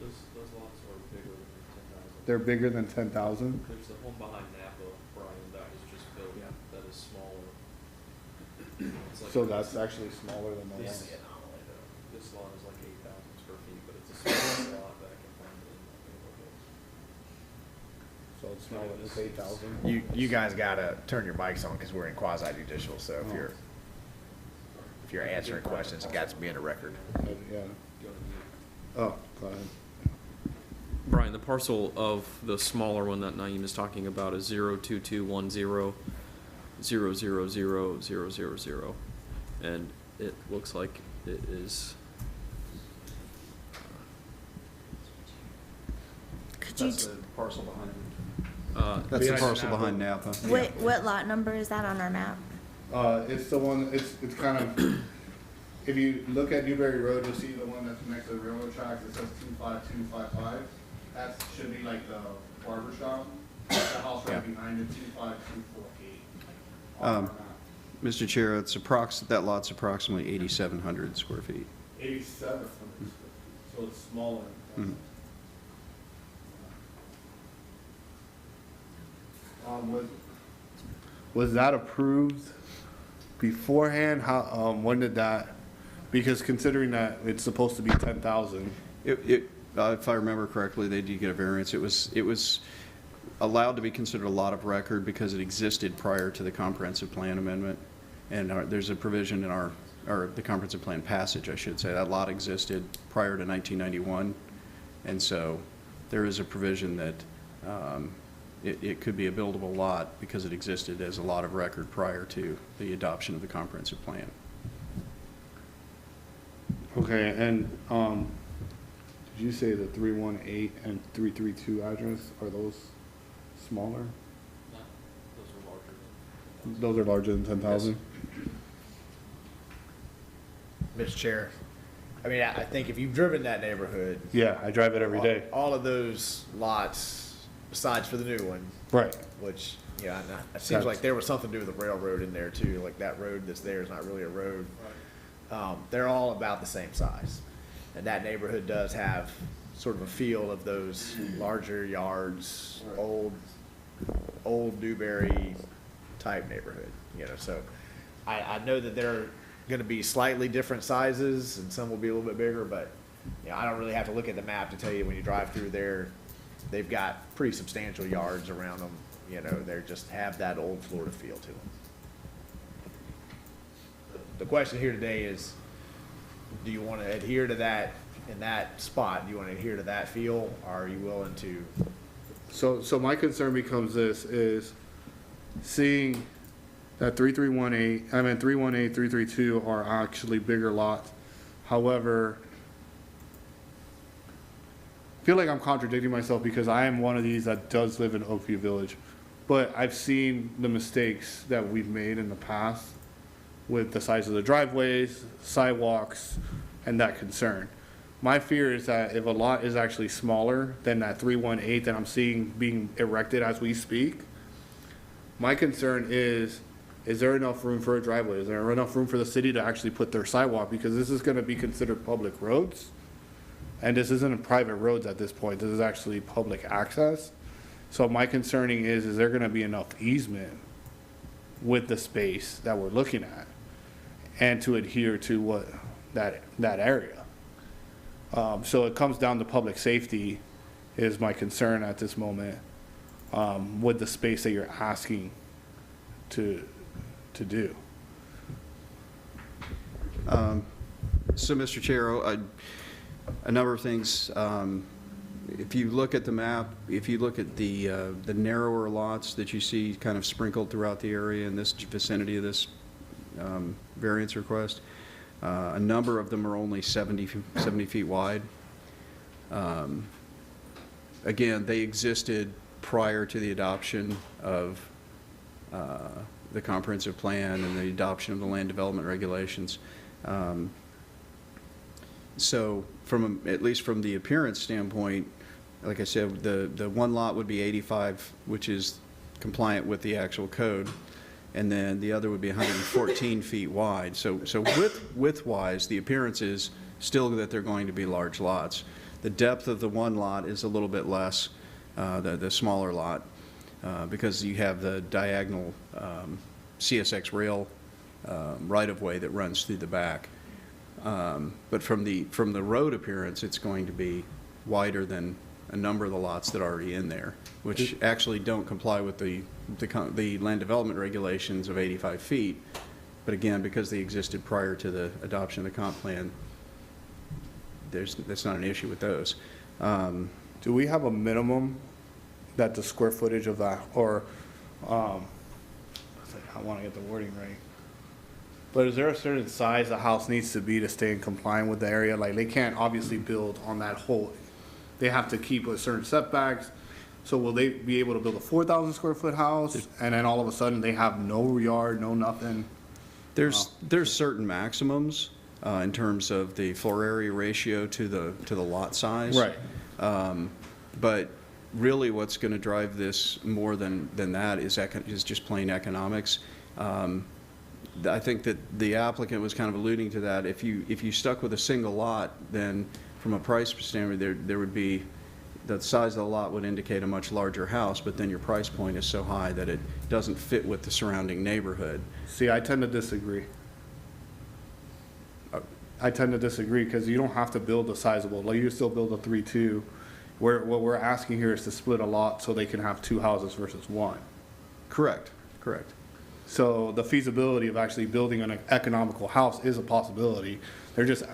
Those lots are bigger than 10,000. They're bigger than 10,000? There's the home behind Napa, Brian, that was just built, that is smaller. It's like So that's actually smaller than those? this lot is like 8,000 square feet, but it's a small lot that I can find in that neighborhood. So it's smaller, it's 8,000? You guys gotta turn your mics on because we're in quasi judicial. So if you're answering questions, it got to be in a record. Yeah. Oh, go ahead. Brian, the parcel of the smaller one that Naeem is talking about is 02210000000, and it looks like it is. Could you, That's the parcel behind. That's the parcel behind Napa. what lot number is that on our map? It's the one, it's kind of, if you look at Newberry Road, you'll see the one that's next to the railroad tracks, it says 25255. That should be like the barber shop. The house right behind it, 25248. Mr. Chair, that lot's approximately 8,700 square feet. 8,700 square feet, so it's smaller. Mhm. Was that approved beforehand? How, when did that, because considering that it's supposed to be 10,000. If I remember correctly, they did get a variance. It was allowed to be considered a lot of record because it existed prior to the comprehensive plan amendment. And there's a provision in or the comprehensive plan passage, I should say. That lot existed prior to 1991. And so there is a provision that it could be a buildable lot because it existed as a lot of record prior to the adoption of the comprehensive plan. Okay, and did you say the 318 and 332 address, are those smaller? No, those are larger. Those are larger than 10,000? Mr. Chair, I mean, I think if you've driven that neighborhood, Yeah, I drive it every day. all of those lots, besides for the new one, Right. which, yeah, it seems like there was something to do with the railroad in there too, like that road that's there is not really a road. They're all about the same size. And that neighborhood does have sort of a feel of those larger yards, old Newberry type neighborhood, you know, so I know that they're gonna be slightly different sizes and some will be a little bit bigger, but, you know, I don't really have to look at the map to tell you when you drive through there, they've got pretty substantial yards around them, you know, they just have that old Florida feel to them. The question here today is, do you want to adhere to that in that spot? Do you want to adhere to that feel, or are you willing to? So my concern becomes this, is seeing that 318, 332 are actually bigger lots. However, I feel like I'm contradicting myself because I am one of these that does live in Oakview Village. But I've seen the mistakes that we've made in the past with the size of the driveways, sidewalks, and that concern. My fear is that if a lot is actually smaller than that 318 that I'm seeing being erected as we speak, my concern is there enough room for a driveway? Is there enough room for the city to actually put their sidewalk? Because this is gonna be considered public roads. And this isn't private roads at this point. This is actually public access. So my concerning is there gonna be enough easement with the space that we're looking at and to adhere to what that area? So it comes down to public safety is my concern at this moment, with the space that you're asking to do. So, Mr. Chair, a number of things. If you look at the map, if you look at the narrower lots that you see kind of sprinkled throughout the area in this vicinity of this variance request, a number of them are only 70 feet wide. Again, they existed prior to the adoption of the comprehensive plan and the adoption of the land development regulations. So at least from the appearance standpoint, like I said, the one lot would be 85, which is compliant with the actual code, and then the other would be 114 feet wide. So width-wise, the appearance is still that they're going to be large lots. The depth of the one lot is a little bit less, the smaller lot, because you have the diagonal CSX rail right-of-way that runs through the back. But from the road appearance, it's going to be wider than a number of the lots that are already in there, which actually don't comply with the land development regulations of 85 feet. But again, because they existed prior to the adoption of the comp plan, that's not an issue with those. Do we have a minimum that the square footage of that, or, I want to get the wording right. But is there a certain size the house needs to be to stay in compliance with the area? Like, they can't obviously build on that whole, they have to keep a certain setbacks. So will they be able to build a 4,000 square foot house and then all of a sudden they have no yard, no nothing? There's certain maximums in terms of the floor area ratio to the lot size. Right. But really what's going to drive this more than that is just plain economics. I think that the applicant was kind of alluding to that. If you stuck with a single lot, then from a price standpoint, there would be, the size of the lot would indicate a much larger house, but then your price point is so high that it doesn't fit with the surrounding neighborhood. See, I tend to disagree. I tend to disagree because you don't have to build a sizable, like you still build a 3-2. What we're asking here is to split a lot so they can have 2 houses versus 1. Correct. So the feasibility of actually building an economical house is a possibility. They're just,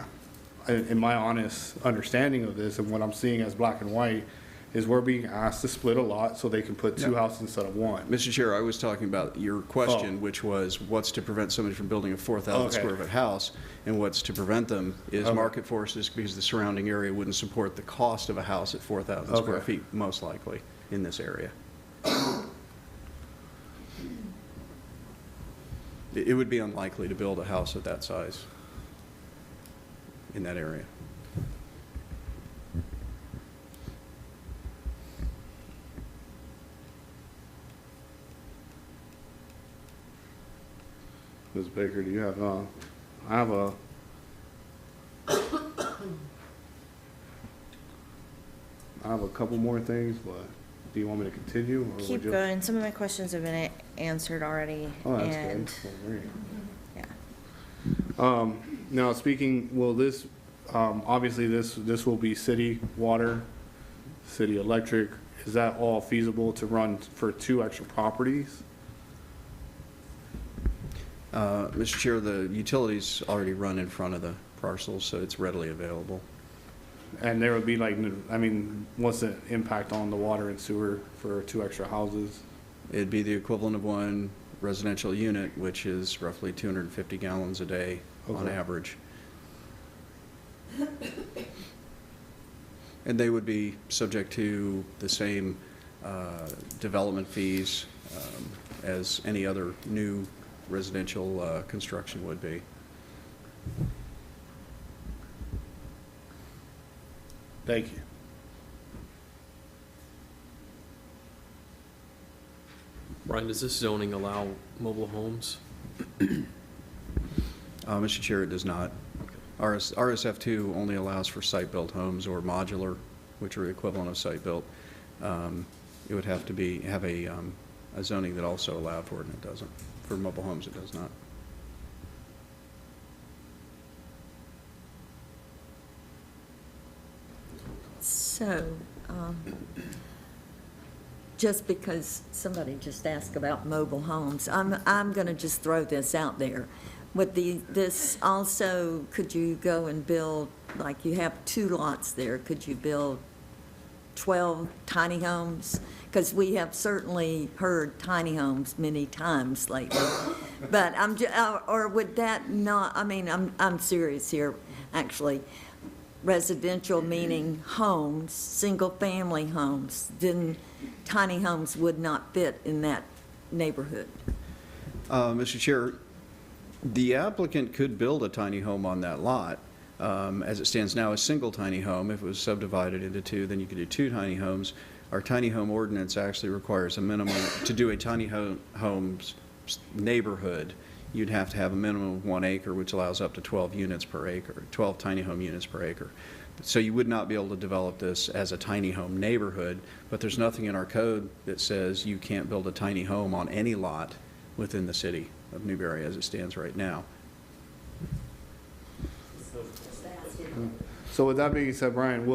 in my honest understanding of this and what I'm seeing as black and white, is we're being asked to split a lot so they can put 2 houses instead of 1. Mr. Chair, I was talking about your question, which was what's to prevent somebody from building a 4,000 square foot house, and what's to prevent them is market forces, because the surrounding area wouldn't support the cost of a house at 4,000 square feet, most likely, in this area. It would be unlikely to build a house of that size in that area. Ms. Baker, do you have, I have a couple more things, but do you want me to continue? Or Keep would you? going. Some of my questions have been answered already. Oh, that's and good. Well, great. yeah. Now, speaking, will this, obviously this will be city water, city electric. Is that all feasible to run for 2 extra properties? Mr. Chair, the utilities already run in front of the parcels, so it's readily available. And there would be like, I mean, what's the impact on the water and sewer for 2 extra houses? It'd be the equivalent of 1 residential unit, which is roughly 250 gallons a day on average. And they would be subject to the same development fees as any other new residential construction would be. Thank you. Brian, does this zoning allow mobile homes? Mr. Chair, it does not. RSF2 only allows for site-built homes or modular, which are the equivalent of site-built. It would have to have a zoning that also allowed for it, and it doesn't. For mobile homes, it does not. So, just because somebody just asked about mobile homes, I'm going to just throw this out there. With this also, could you go and build, like you have 2 lots there, could you build 12 tiny homes? Because we have certainly heard tiny homes many times lately. But or would that not, I mean, I'm serious here, actually. Residential meaning homes, single-family homes, then tiny homes would not fit in that neighborhood. Mr. Chair, the applicant could build a tiny home on that lot. As it stands now, a single tiny home, if it was subdivided into 2, then you could do 2 tiny homes. Our tiny home ordinance actually requires a minimum, to do a tiny homes neighborhood, you'd have to have a minimum of 1 acre, which allows up to 12 units per acre, 12 tiny home units per acre. So you would not be able to develop this as a tiny home neighborhood, but there's nothing in our code that says you can't build a tiny home on any lot within the city of Newberry as it stands right now. So with that being said, Brian,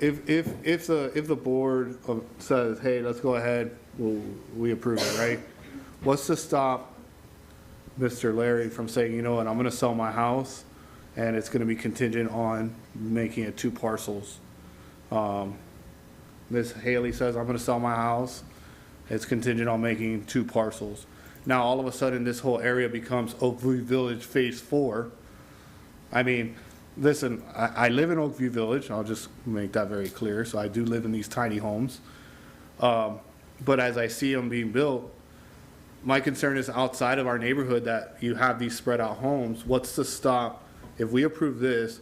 if the board says, hey, let's go ahead, we approve it, right? What's to stop Mr. Larry from saying, you know what, I'm going to sell my house, and it's going to be contingent on making it 2 parcels. Ms. Haley says, I'm going to sell my house. It's contingent on making 2 parcels. Now, all of a sudden, this whole area becomes Oakview Village Phase 4. I mean, listen, I live in Oakview Village. I'll just make that very clear. So I do live in these tiny homes. But as I see them being built, my concern is outside of our neighborhood that you have these spread out homes. What's to stop, if we approve this,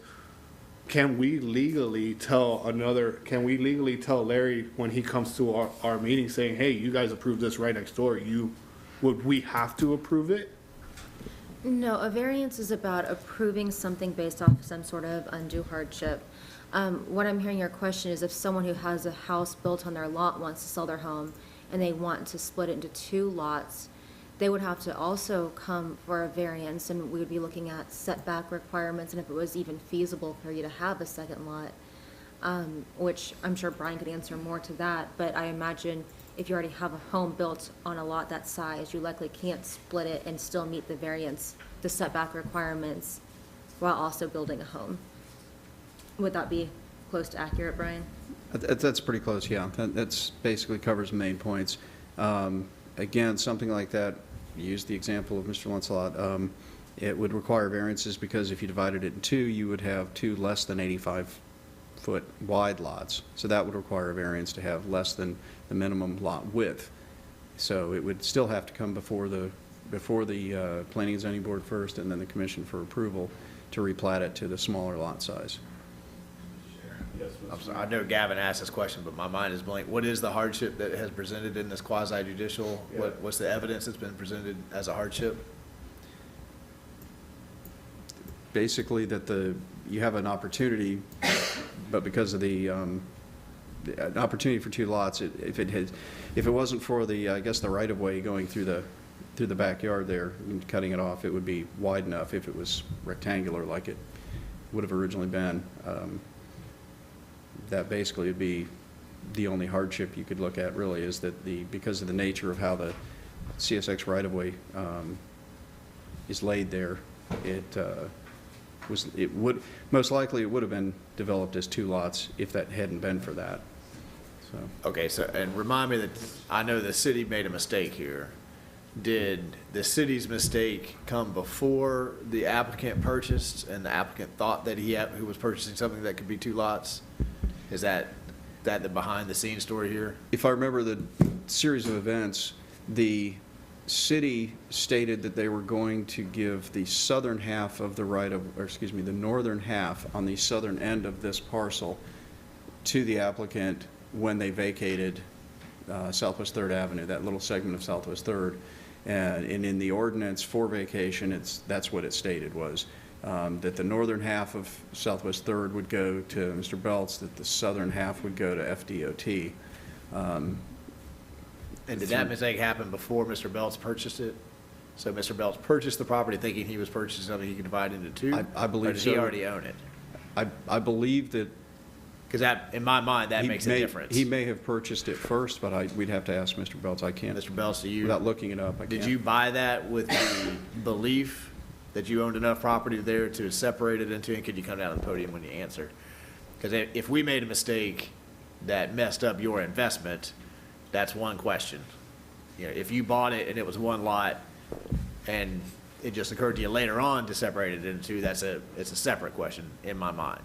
can we legally tell Larry when he comes to our meeting saying, hey, you guys approved this right next door, would we have to approve it? No, a variance is about approving something based off some sort of undue hardship. What I'm hearing your question is if someone who has a house built on their lot wants to sell their home and they want to split it into 2 lots, they would have to also come for a variance, and we would be looking at setback requirements and if it was even feasible for you to have a second lot, which I'm sure Brian could answer more to that, but I imagine if you already have a home built on a lot that size, you likely can't split it and still meet the variance, the setback requirements, while also building a home. Would that be close to accurate, Brian? That's pretty close, yeah. That's basically covers the main points. Again, something like that, use the example of Mr. Lancelot, it would require variances because if you divided it in 2, you would have 2 less than 85-foot wide lots. So that would require a variance to have less than the minimum lot width. So it would still have to come before the Planning and Zoning Board first and then the Commission for approval to replat it to the smaller lot size. I'm sorry, I know Gavin asked this question, but my mind is blank. What is the hardship that has presented in this quasi-judicial? What's the evidence that's been presented as a hardship? Basically that you have an opportunity, but because of an opportunity for 2 lots, if it wasn't for I guess the right-of-way going through the backyard there and cutting it off, it would be wide enough if it was rectangular like it would have originally been. That basically would be the only hardship you could look at really, is that because of the nature of how the CSX right-of-way is laid there, it would most likely have been developed as 2 lots if that hadn't been for that. So. Okay, so, and remind me that I know the city made a mistake here. Did the city's mistake come before the applicant purchased and the applicant thought that he was purchasing something that could be 2 lots? Is that the behind-the-scenes story here? If I remember the series of events, the city stated that they were going to give the southern half of the the northern half on the southern end of this parcel to the applicant when they vacated Southwest 3rd Avenue, that little segment of Southwest 3rd. And in the ordinance for vacation, that's what it stated was that the northern half of Southwest 3rd would go to Mr. Belts, that the southern half would go to FDOT. And did that mistake happen before Mr. Belts purchased it? So Mr. Belts purchased the property thinking he was purchasing something he could divide into 2? I believe or did so. he already own it? I believe that. Because in my mind, that makes a difference. He may have purchased it first, but we'd have to ask Mr. Belts. I can't. Mr. Belts, without looking it up, I did can't. you buy that with the belief that you owned enough property there to separate it into, and could you come down to the podium when you answer? Because if we made a mistake that messed up your investment, that's one question. You know, if you bought it and it was 1 lot and it just occurred to you later on to separate it into 2, it's a separate question in my mind.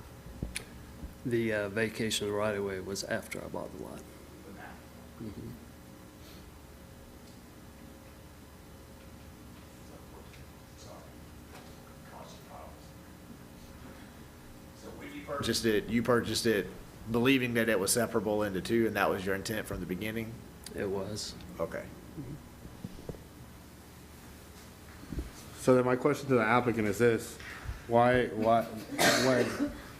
The vacation of the right-of-way was after I bought the lot. Mhm. You purchased it believing that it was separable into 2, and that was your intent from the beginning? It was. Okay. So then my question to the applicant is this: why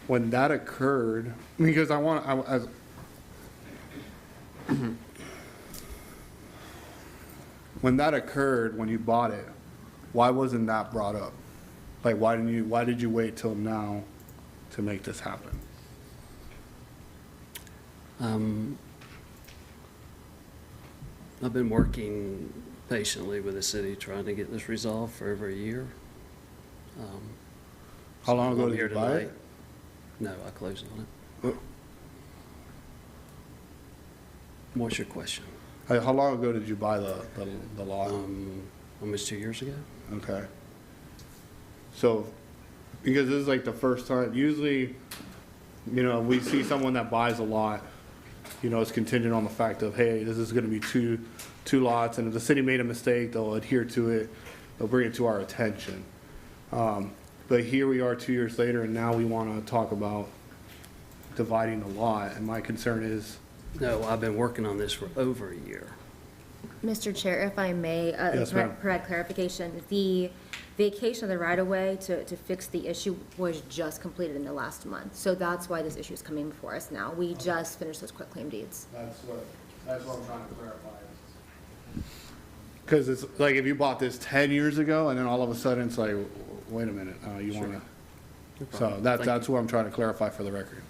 when that occurred? Because when that occurred, when you bought it, why wasn't that brought up? Like, why did you wait till now to make this happen? I've been working patiently with the city trying to get this resolved for over a year. How long ago I'm did here you buy tonight. it? No, I closed on it. What's your question? How long ago did you buy the lot? Almost 2 years ago. Okay. So, because this is like the first time, usually, you know, we see someone that buys a lot, you know, it's contingent on the fact of, hey, this is gonna be two lots, and if the city made a mistake, they'll adhere to it, they'll bring it to our attention. But here we are 2 years later, and now we want to talk about dividing the lot, and my concern is, No, I've been working on this for over a year. Mr. Chair, if I may, Yes, ma'am. provide clarification, the vacation of the right-of-way to fix the issue was just completed in the last month. So that's why this issue is coming before us now. We just finished those quitclaim deeds. that's what I'm trying to clarify. Because it's like if you bought this 10 years ago, and then all of a sudden it's like, wait a minute, you want to, so that's what I'm trying to clarify for the record.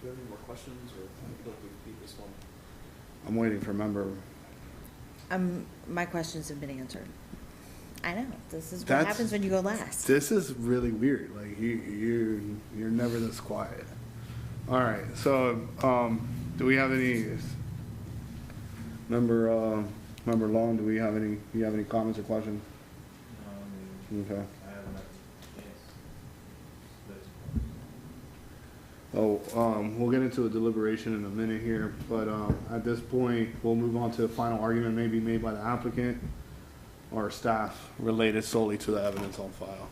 Do you have any more questions, or do we beat this one? I'm waiting for member. My questions have been answered. I know, this is what That's- happens when you go last. This is really weird. Like you're never this quiet. All right. So, do we have any member Long? Do we have any? Do you have any comments or questions? Okay. Oh, we'll get into a deliberation in a minute here, but at this point, we'll move on to a final argument maybe made by the applicant or staff related solely to the evidence on file.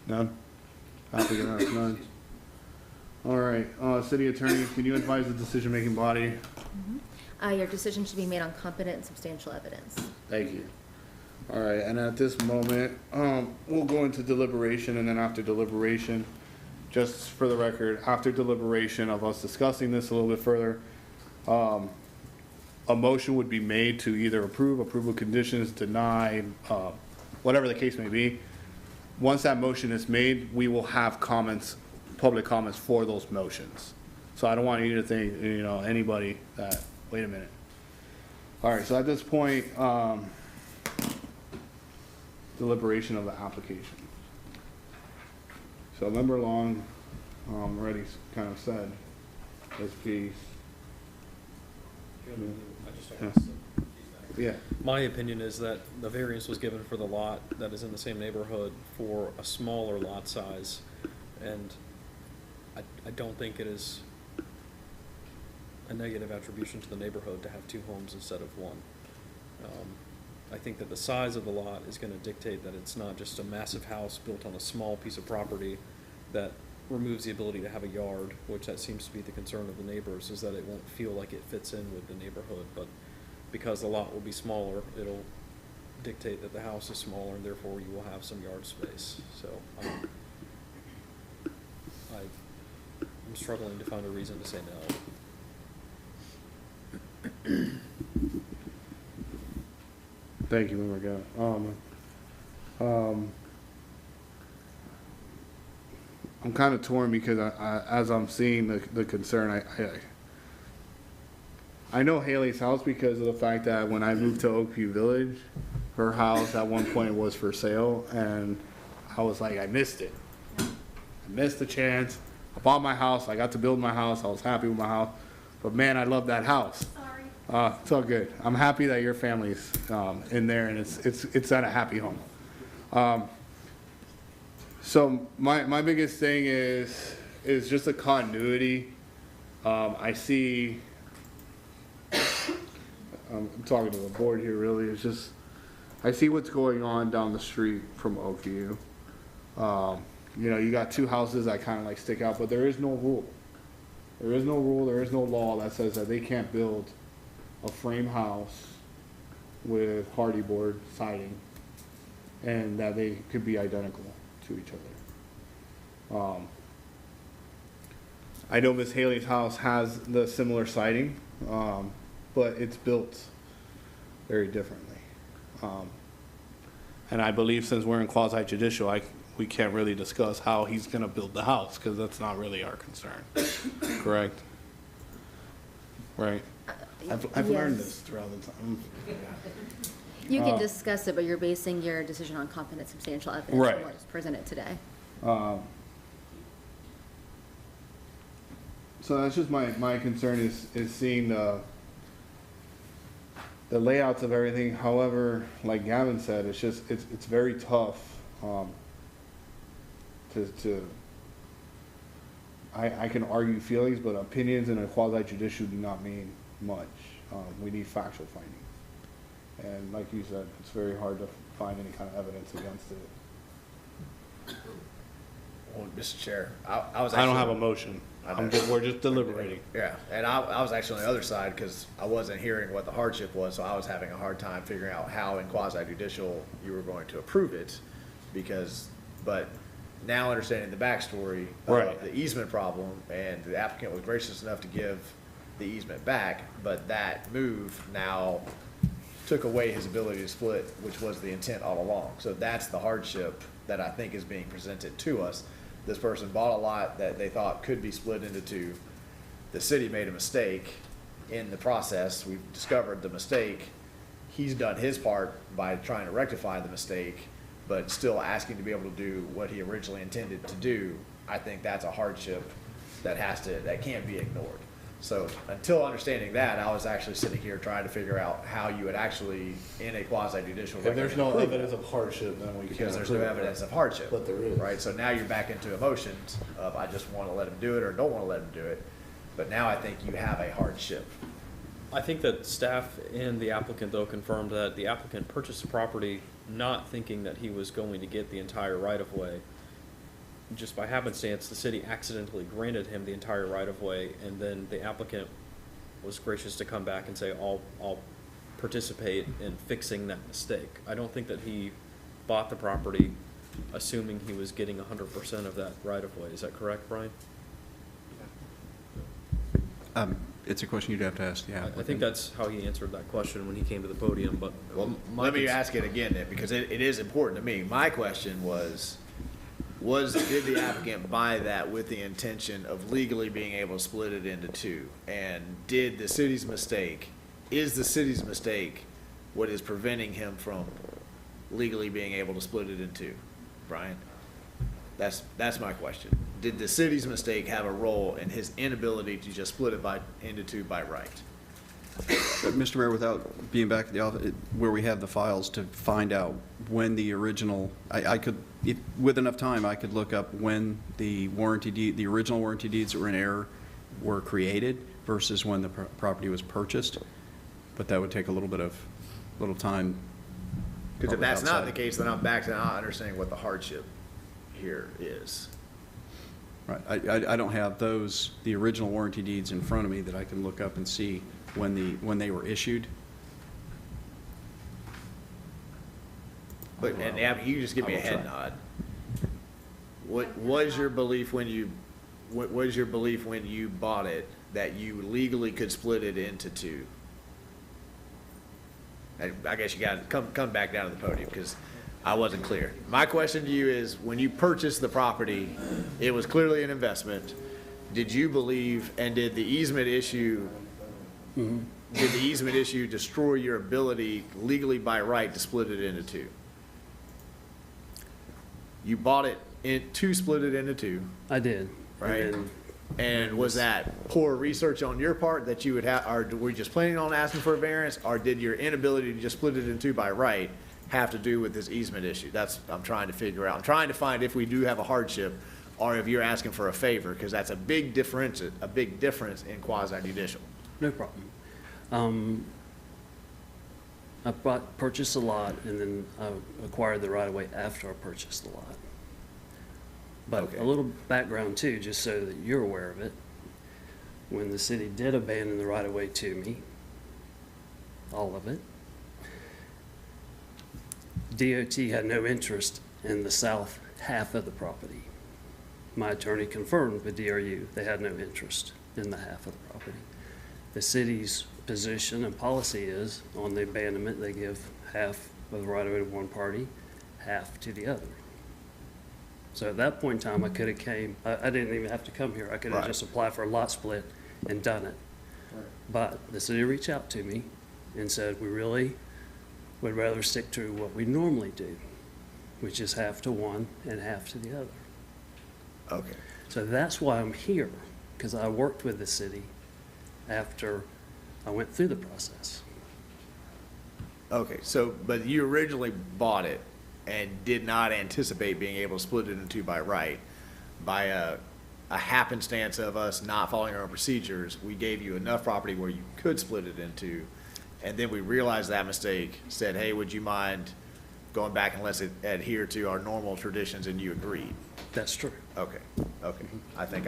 None? Applicant has none. All right, city attorney, can you advise the decision-making body? Your decision should be made on competent and substantial evidence. Thank you. All right, and at this moment, we'll go into deliberation, and then after deliberation, just for the record, after deliberation of us discussing this a little bit further, a motion would be made to either approve with conditions, deny, whatever the case may be. Once that motion is made, we will have comments, public comments for those motions. So I don't want you to think, anybody that, wait a minute. All right, so at this point, deliberation of the application. So Member Long already kind of said his piece. Yeah. My opinion is that the variance was given for the lot that is in the same neighborhood for a smaller lot size, and I don't think it is a negative attribution to the neighborhood to have two homes instead of one. I think that the size of the lot is gonna dictate that it's not just a massive house built on a small piece of property that removes the ability to have a yard, which that seems to be the concern of the neighbors, is that it won't feel like it fits in with the neighborhood. But because the lot will be smaller, it'll dictate that the house is smaller, and therefore you will have some yard space. So I'm struggling to find a reason to say no. Thank you, Member Gao. I'm kind of torn because as I'm seeing the concern, I know Haley's house because of the fact that when I moved to Oakview Village, her house at one point was for sale, and I was like, I missed it. I missed the chance. I bought my house. I got to build my house. I was happy with my house. But man, I love that house. Sorry. It's all good. I'm happy that your family's in there, and it's at a happy home. So my biggest thing is just a continuity. I see. I'm talking to the board here. Really, it's just I see what's going on down the street from Oakview. You got two houses that kind of like stick out, but there is no rule. There is no rule. There is no law that says that they can't build a frame house with hardy board siding, and that they could be identical to each other. I know Miss Haley's house has the similar siding, but it's built very differently. And I believe since we're in quasi judicial, we can't really discuss how he's going to build the house because that's not really our concern. Correct? Right? I've learned this throughout the time. You can discuss it, but you're basing your decision on competent substantial evidence. Right. And what is presented today. So that's just my concern is seeing the layouts of everything. However, like Gavin said, it's very tough to I can argue feelings, but opinions in a quasi judicial do not mean much. We need factual findings. And like you said, it's very hard to find any kind of evidence against it. Well, Mr. Chair, I was I don't actually- have a motion. We're just deliberating. Yeah, and I was actually on the other side because I wasn't hearing what the hardship was, so I was having a hard time figuring out how in quasi judicial you were going to approve it, but now understanding the backstory Right. of the easement problem, and the applicant was gracious enough to give the easement back, but that move now took away his ability to split, which was the intent all along. So that's the hardship that I think is being presented to us. This person bought a lot that they thought could be split into two. The city made a mistake in the process. We've discovered the mistake. He's done his part by trying to rectify the mistake, but still asking to be able to do what he originally intended to do. I think that's a hardship that can't be ignored. So until understanding that, I was actually sitting here trying to figure out how you would actually, in a quasi judicial. If there's no evidence of hardship, then we can't. Because there's no evidence of hardship. But there is. Right, so now you're back into emotions of I just want to let him do it or don't want to let him do it. But now I think you have a hardship. I think that staff and the applicant, though, confirmed that the applicant purchased the property not thinking that he was going to get the entire right-of-way. Just by happenstance, the city accidentally granted him the entire right-of-way, and then the applicant was gracious to come back and say, I'll participate in fixing that mistake. I don't think that he bought the property assuming he was getting 100% of that right-of-way. Is that correct, Brian? It's a question you'd have to ask the applicant. I think that's how he answered that question when he came to the podium, but. Well, let me ask it again then, because it is important to me. My question was did the applicant buy that with the intention of legally being able to split it into two? And is the city's mistake what is preventing him from legally being able to split it into two? Brian? That's my question. Did the city's mistake have a role in his inability to just split it into two by right? Mr. Mayor, without being back at the office, where we have the files to find out when the original, I could, with enough time, I could look up when the original warranty deeds that were in error were created versus when the property was purchased. But that would take a little time. Because if that's not the case, then I'm back to not understanding what the hardship here is. Right. I don't have the original warranty deeds in front of me that I can look up and see when they were issued. But, and Abby, you just give me a head nod. What was your belief when you bought it that you legally could split it into two? I guess you got to come back down to the podium because I wasn't clear. My question to you is, when you purchased the property, it was clearly an investment. Did you believe, and did the easement issue destroy your ability legally by right to split it into two? You bought it to split it into two, I did. right? And was that poor research on your part that you would have, or were you just planning on asking for a variance, or did your inability to just split it in two by right have to do with this easement issue? That's, I'm trying to figure out. I'm trying to find if we do have a hardship, or if you're asking for a favor, because that's a big difference in quasi-judicial. No problem. I purchased a lot, and then I acquired the right-of-way after I purchased the lot. But Okay. a little background too, just so that you're aware of it. When the city did abandon the right-of-way to me, all of it, DOT had no interest in the south half of the property. My attorney confirmed with DRU they had no interest in the half of the property. The city's position and policy is, on the abandonment, they give half of the right-of-way to one party, half to the other. So at that point in time, I could have I didn't even have to come here. I could have Right. just applied for a lot split and done it. But the city reached out to me and said, we really would rather stick to what we normally do, which is half to one and half to the other. Okay. So that's why I'm here, because I worked with the city after I went through the process. Okay, so, but you originally bought it and did not anticipate being able to split it in two by right. By a happenstance of us not following our own procedures. We gave you enough property where you could split it into, and then we realized that mistake, said, hey, would you mind going back and let's adhere to our normal traditions, and you agreed? That's true. Okay, okay. I think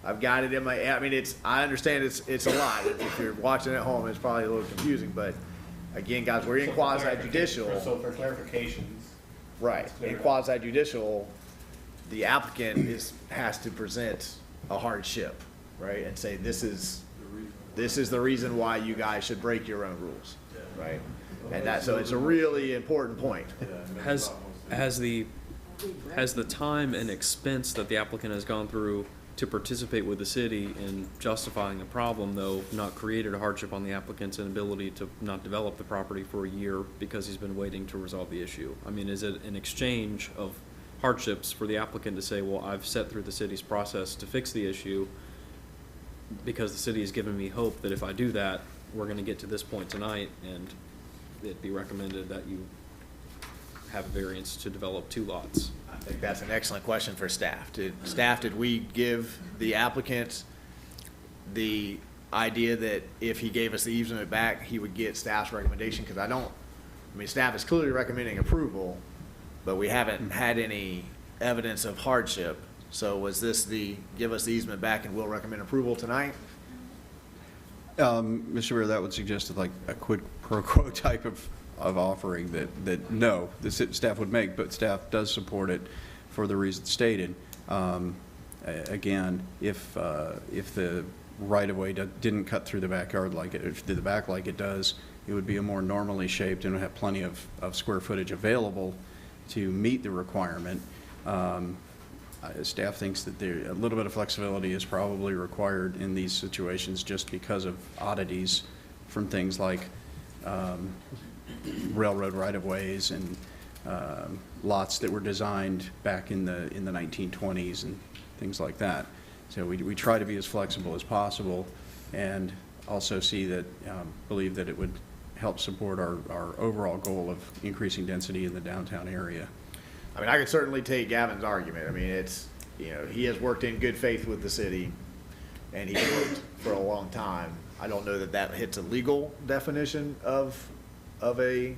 I've got it in my, I mean, I understand it's a lot. If you're watching at home, it's probably a little confusing, but again, guys, we're in quasi judicial. So for clarifications. Right. In quasi judicial, the applicant has to present a hardship, right? And say, this is the reason why you guys should break your own rules, right? And so it's a really important point. Has the time and expense that the applicant has gone through to participate with the city in justifying the problem, though, not created a hardship on the applicant's inability to not develop the property for a year because he's been waiting to resolve the issue? I mean, is it an exchange of hardships for the applicant to say, well, I've set through the city's process to fix the issue because the city has given me hope that if I do that, we're gonna get to this point tonight, and it'd be recommended that you have a variance to develop 2 lots? I think that's an excellent question for staff. Did we give the applicant the idea that if he gave us the easement back, he would get staff's recommendation? Because staff is clearly recommending approval, but we haven't had any evidence of hardship. So was this give us the easement back and we'll recommend approval tonight? Mr. Mayor, that would suggest like a quid pro quo type of offering that no, the staff would make, but staff does support it for the reasons stated. Again, if the right-of-way didn't cut through the backyard through the back like it does, it would be a more normally shaped and would have plenty of square footage available to meet the requirement. Staff thinks that a little bit of flexibility is probably required in these situations just because of oddities from things like railroad right-of-ways and lots that were designed back in the 1920s and things like that. So we try to be as flexible as possible, and also believe that it would help support our overall goal of increasing density in the downtown area. I mean, I could certainly take Gavin's argument. I mean, he has worked in good faith with the city, and he's worked for a long time. I don't know that hits a legal definition of a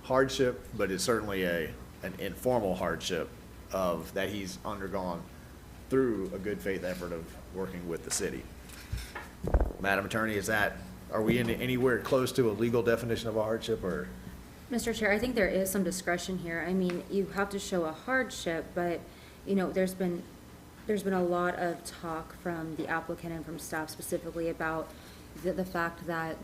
hardship, but it's certainly an informal hardship that he's undergone through a good faith effort of working with the city. Madam Attorney, are we anywhere close to a legal definition of a hardship, or? Mr. Chair, I think there is some discretion here. I mean, you have to show a hardship, but, there's been a lot of talk from the applicant and from staff specifically about the fact that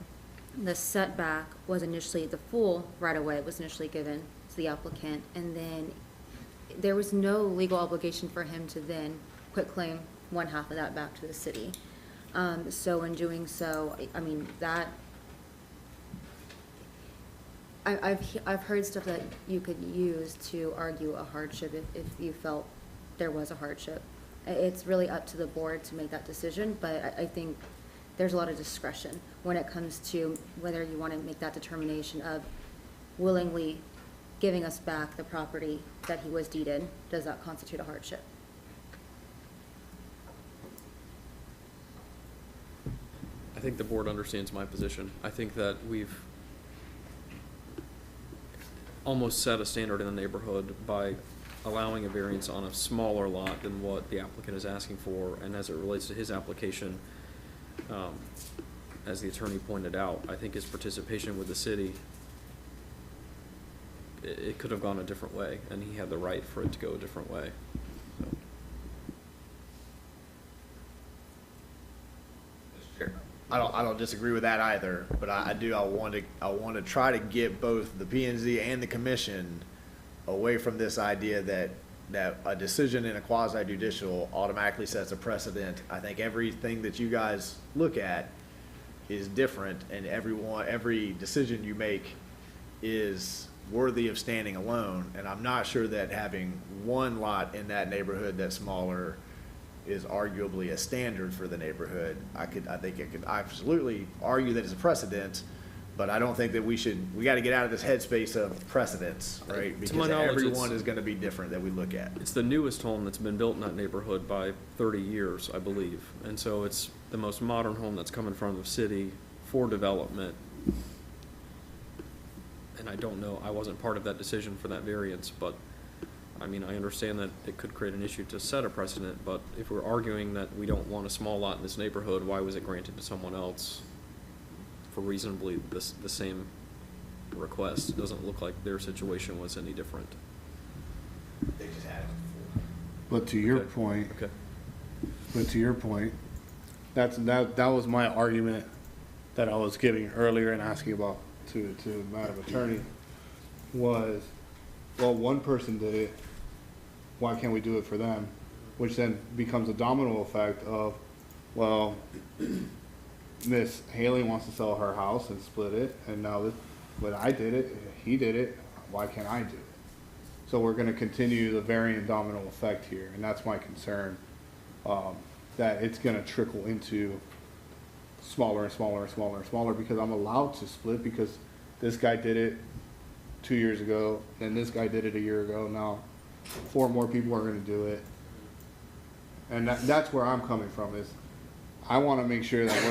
the setback was initially, the full right-of-way was initially given to the applicant, and then there was no legal obligation for him to then quitclaim 1/2 of that back to the city. So in doing so, I mean, that, I've heard stuff that you could use to argue a hardship if you felt there was a hardship. It's really up to the board to make that decision, but I think there's a lot of discretion when it comes to whether you want to make that determination of willingly giving us back the property that he was deeded. Does that constitute a hardship? I think the board understands my position. I think that we've almost set a standard in the neighborhood by allowing a variance on a smaller lot than what the applicant is asking for, and as it relates to his application, as the attorney pointed out, I think his participation with the city, it could have gone a different way, and he had the right for it to go a different way. So. I don't disagree with that either, but I want to try to get both the P&Z and the commission away from this idea that a decision in a quasi-judicial automatically sets a precedent. I think everything that you guys look at is different, and every decision you make is worthy of standing alone, and I'm not sure that having one lot in that neighborhood that's smaller is arguably a standard for the neighborhood. I think it could absolutely argue that it's a precedent, But I don't think that we got to get out of this headspace of precedence, right? To Because my knowledge, everyone it's- is going to be different that we look at. It's the newest home that's been built in that neighborhood by 30 years, I believe. And so it's the most modern home that's come in front of the city for development. And I don't know, I wasn't part of that decision for that variance, but, I mean, I understand that it could create an issue to set a precedent, but if we're arguing that we don't want a small lot in this neighborhood, why was it granted to someone else for reasonably the same request? It doesn't look like their situation was any different. They just had it before. But to your Okay. point, Okay. that was my argument that I was giving earlier and asking about to Madam Attorney was, well, one person did it, why can't we do it for them? Which then becomes a domino effect of, well, Miss Haley wants to sell her house and split it, and now when I did it, he did it, why can't I do it? So we're gonna continue the varying domino effect here, and that's my concern, that it's gonna trickle into smaller and smaller and smaller and smaller, because I'm allowed to split, because this guy did it 2 years ago, then this guy did it a year ago, now 4 more people are gonna do it. And that's where I'm coming from, is I wanna make sure that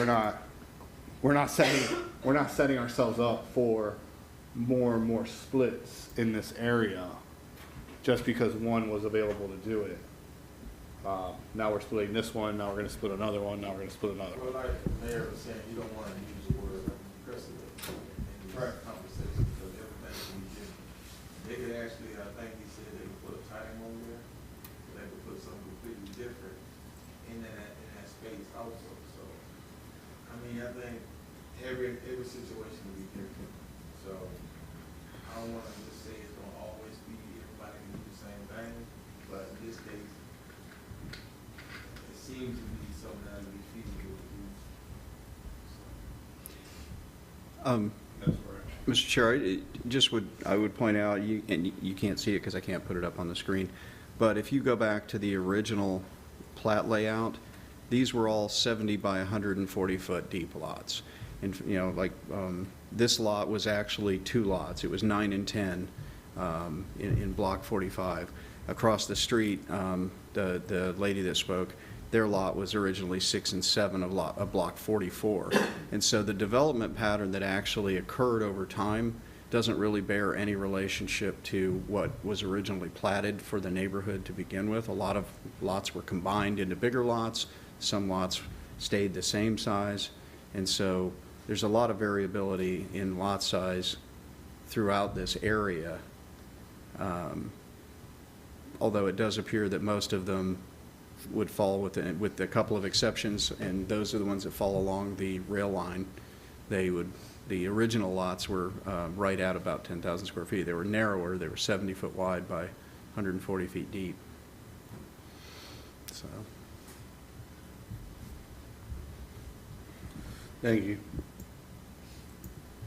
we're not setting ourselves up for more and more splits in this area, just because one was available to do it. Now we're splitting this one, now we're gonna split another one, now we're gonna split another one. Well, like the mayor was saying, you don't want to use the word precedent in this conversation, because everything we can, they could actually, I think he said they could put a time on there, they could put something completely different in that space also, so. I mean, I think every situation will be different, so I don't want to just say it's gonna always be everybody can do the same thing, but in this case, it seems to be something that would be feasible to do. That's correct. Mr. Chair, I would point out, and you can't see it because I can't put it up on the screen, but if you go back to the original plat layout, these were all 70 by 140 foot deep lots. And, this lot was actually 2 lots. It was 9 and 10 in block 45. Across the street, the lady that spoke, their lot was originally 6 and 7 of block 44. And so the development pattern that actually occurred over time doesn't really bear any relationship to what was originally platted for the neighborhood to begin with. A lot of lots were combined into bigger lots. Some lots stayed the same size. And so there's a lot of variability in lot size throughout this area. Although it does appear that most of them would fall with a couple of exceptions, and those are the ones that fall along the rail line. The original lots were right at about 10,000 square feet. They were narrower. They were 70 foot wide by 140 feet deep. So. Thank you.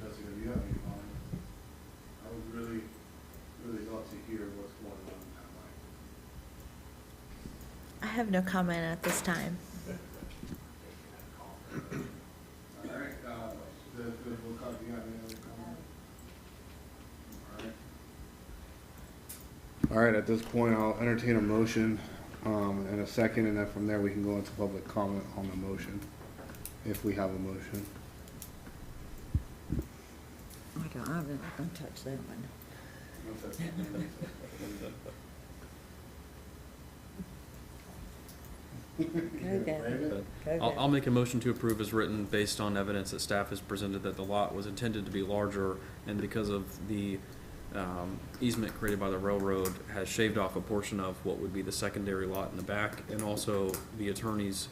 Jessica, do you have any comments? I would really love to hear what's going on in that line. I have no comment at this time. All right, do you have any other comments? All right, at this point, I'll entertain a motion, and a second, and then from there, we can go into public comment on the motion, if we have a motion. I'm not gonna touch that one. I'll make a motion to approve as written based on evidence that staff has presented that the lot was intended to be larger, and because of the easement created by the railroad has shaved off a portion of what would be the secondary lot in the back, and also the attorneys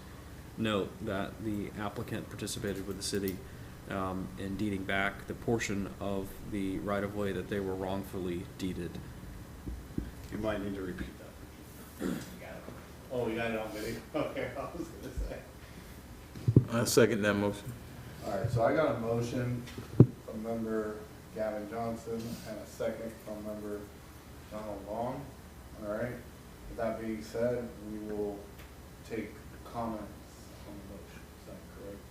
note that the applicant participated with the city in deeding back the portion of the right-of-way that they were wrongfully deeded. You might need to repeat that. Oh, we got it on video? Okay, I was gonna say. I second that motion. All right, so I got a motion from member Gavin Johnson and a second from member Donald Long. All right, with that being said, we will take comments on the motion. Is that correct?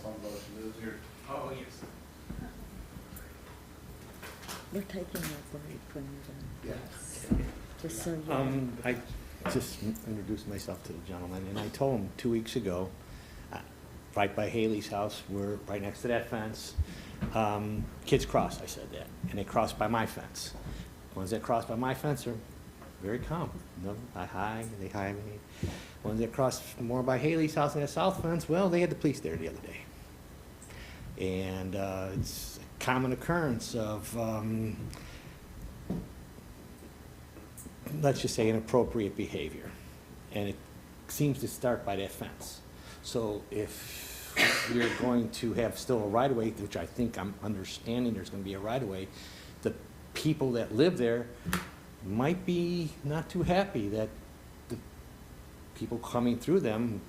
on the motion. This is your. Oh, yes. We're taking a break when you're done. Yes. Just so you know. I just introduced myself to the gentleman, and I told him 2 weeks ago, right by Haley's house, we're right next to that fence. Kids cross, I said that, and they cross by my fence. Ones that cross by my fence are very calm. No, I hi, they hi me. Ones that cross more by Haley's house and that south fence, well, they had the police there the other day. And it's a common occurrence of, let's just say, inappropriate behavior. And it seems to start by that fence. So if we're going to have still a right-of-way, which I think I'm understanding there's going to be a right-of-way, the people that live there might be not too happy that the people coming through them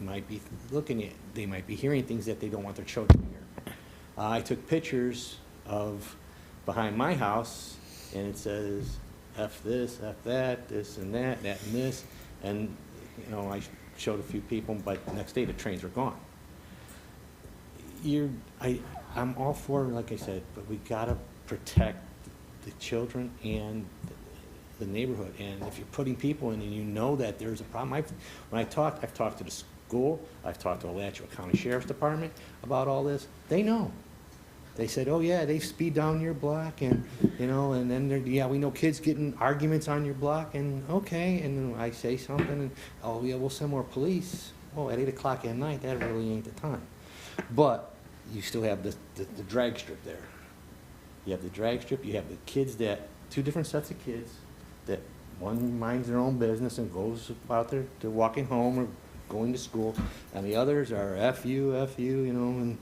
might be looking at, they might be hearing things that they don't want their children to hear. I took pictures of behind my house, and it says, F this, F that, this and that, that and this, and, you know, I showed a few people, but the next day the trains were gone. I'm all for, like I said, but we gotta protect the children and the neighborhood. And if you're putting people in and you know that there's a problem, I've talked to the school, I've talked to the Alachua County Sheriff's Department about all this. They know. They said, oh yeah, they speed down your block, and you know, and then yeah, we know kids getting arguments on your block, and okay, and then I say something, and oh yeah, we'll send more police. Well, at 8 o'clock at night, that really ain't the time. But you still have the drag strip there. You have the drag strip, you have the kids that, two different sets of kids, that one minds their own business and goes out there to walking home or going to school, and the others are F you, you know, and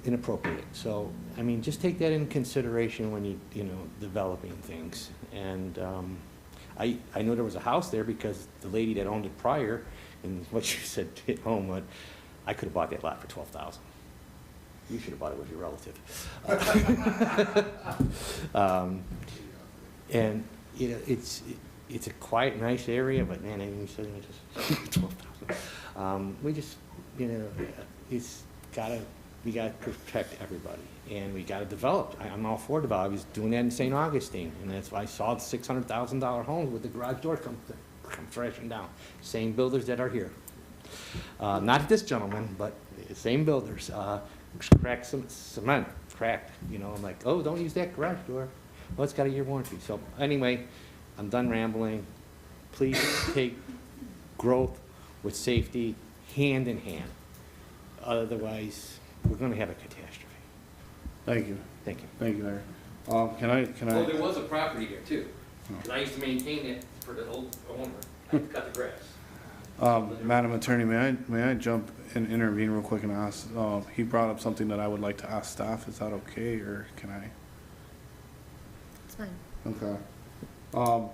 inappropriate. So, I mean, just take that in consideration when you know, developing things. And I know there was a house there because the lady that owned it prior, and what she said hit home, but I could have bought that lot for $12,000. You should have bought it with your relative. And you know, it's a quiet, nice area, but man, you said it just $12,000. We just, you know, we gotta protect everybody, and we gotta develop. I'm all for develop. I was doing that in St. Augustine, and that's why I saw the $600,000 homes with the garage door come crashing down. Same builders that are here. Not this gentleman, but the same builders. Cracked some cement, cracked. You know, I'm like, oh, don't use that garage door. Well, it's got a year warranty. So anyway, I'm done rambling. Please take growth with safety hand in hand. Otherwise, we're going to have a catastrophe. Thank you. Thank you. Thank you, Larry. Can I? Well, there was a property there too. And I used to maintain it for the old owner. I cut the grass. Madam Attorney, may I jump and intervene real quick and ask? He brought up something that I would like to ask staff. Is that okay, or can I? It's fine. Okay.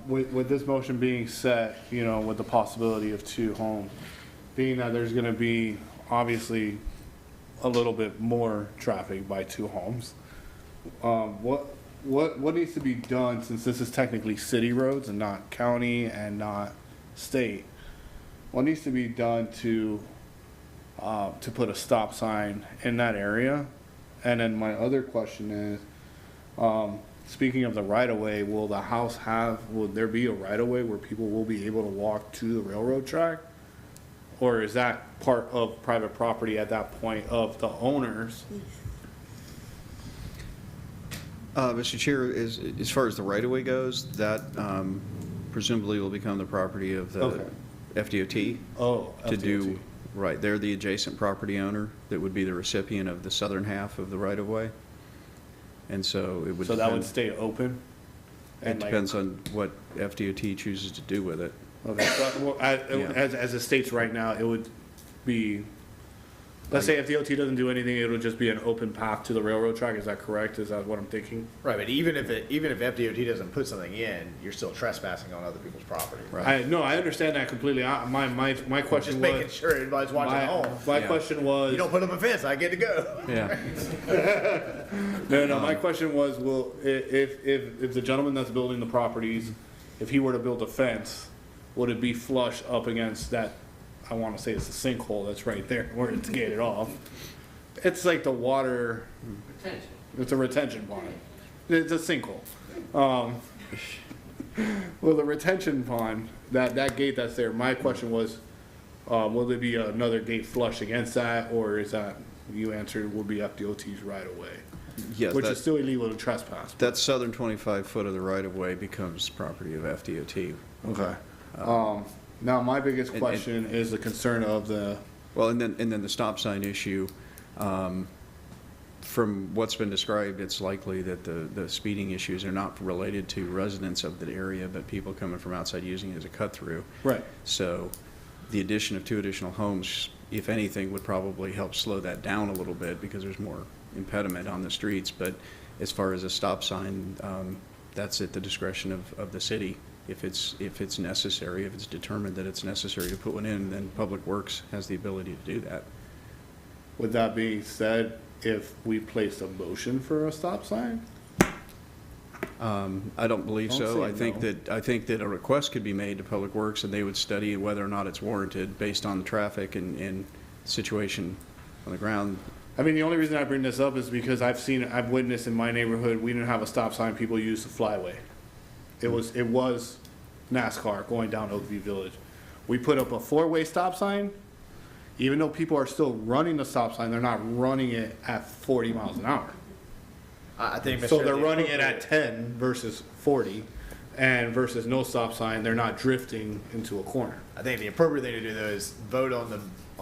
With this motion being set, you know, with the possibility of 2 homes, being that there's going to be obviously a little bit more traffic by 2 homes, what needs to be done, since this is technically city roads and not county and not state? What needs to be done to put a stop sign in that area? And then my other question is, speaking of the right-of-way, will there be a right-of-way where people will be able to walk to the railroad track? Or is that part of private property at that point of the owners? Mr. Chair, as far as the right-of-way goes, that presumably will become the property of the FDOT. Oh, to FDOT. do, right, they're the adjacent property owner that would be the recipient of the southern half of the right-of-way. And so it would. So that would stay open? It depends on what FDOT chooses to do with it. Okay, so, as it states right now, it would be, let's say if the OT doesn't do anything, it would just be an open path to the railroad track. Is that correct? Is that what I'm thinking? Right, but even if FDOT doesn't put something in, you're still trespassing on other people's property. Right. I understand that completely. My question Just was, making sure everybody's watching at home. my question was, You don't put up a fence, I get to go. Yeah. no, my question was, if the gentleman that's building the properties, if he were to build a fence, would it be flush up against that I want to say it's a sinkhole that's right there where it's gated off. It's like the water, Retention. it's a retention pond. It's a sinkhole. Well, the retention pond, that gate that's there, my question was, will there be another gate flush against that, or is that, you answered, will be FDOT's right of way? Yes, Which is still illegal to trespass. that southern 25 foot of the right of way becomes property of FDOT. Okay. Now, my biggest and- question is the concern of the, Well, and then the stop sign issue, from what's been described, it's likely that the speeding issues are not related to residents of the area, but people coming from outside using it as a cut-through. right. So the addition of 2 additional homes, if anything, would probably help slow that down a little bit because there's more impediment on the streets. But as far as a stop sign, that's at the discretion of the city. If it's necessary, if it's determined that it's necessary to put one in, then Public Works has the ability to do that. With that being said, if we placed a motion for a stop sign? I don't believe Don't so. say I think that a request could be made to Public Works, and they would study whether or not it's warranted based on the traffic and situation on the ground. I mean, the only reason I bring this up is because I've witnessed in my neighborhood, we didn't have a stop sign, people used the flyway. It was NASCAR going down Oakview Village. We put up a 4-way stop sign, even though people are still running the stop sign, they're not running it at 40 miles an hour. I think, So they're running it at 10 versus 40, and versus no stop sign, they're not drifting into a corner. I think the appropriate thing to do though is vote on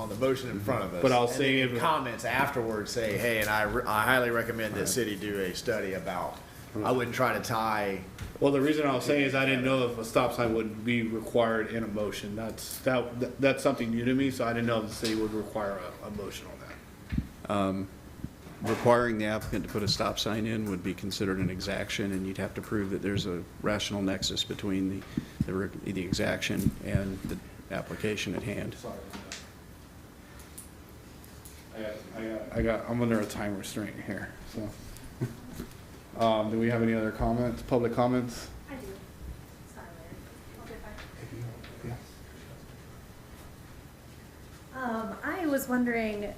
the motion in front of us. But I was and then saying in if- comments afterwards say, hey, and I highly recommend that city do a study about. I wouldn't try to tie. Well, the reason I was saying is I didn't know if a stop sign would be required in a motion. That's something new to me, so I didn't know if the city would require a motion on that. Requiring the applicant to put a stop sign in would be considered an exaction, and you'd have to prove that there's a rational nexus between the exaction and the application at hand. I'm under a time restraint here, so. Do we have any other comments, public comments? I do. Sorry, Larry. I'll get back. I was wondering, it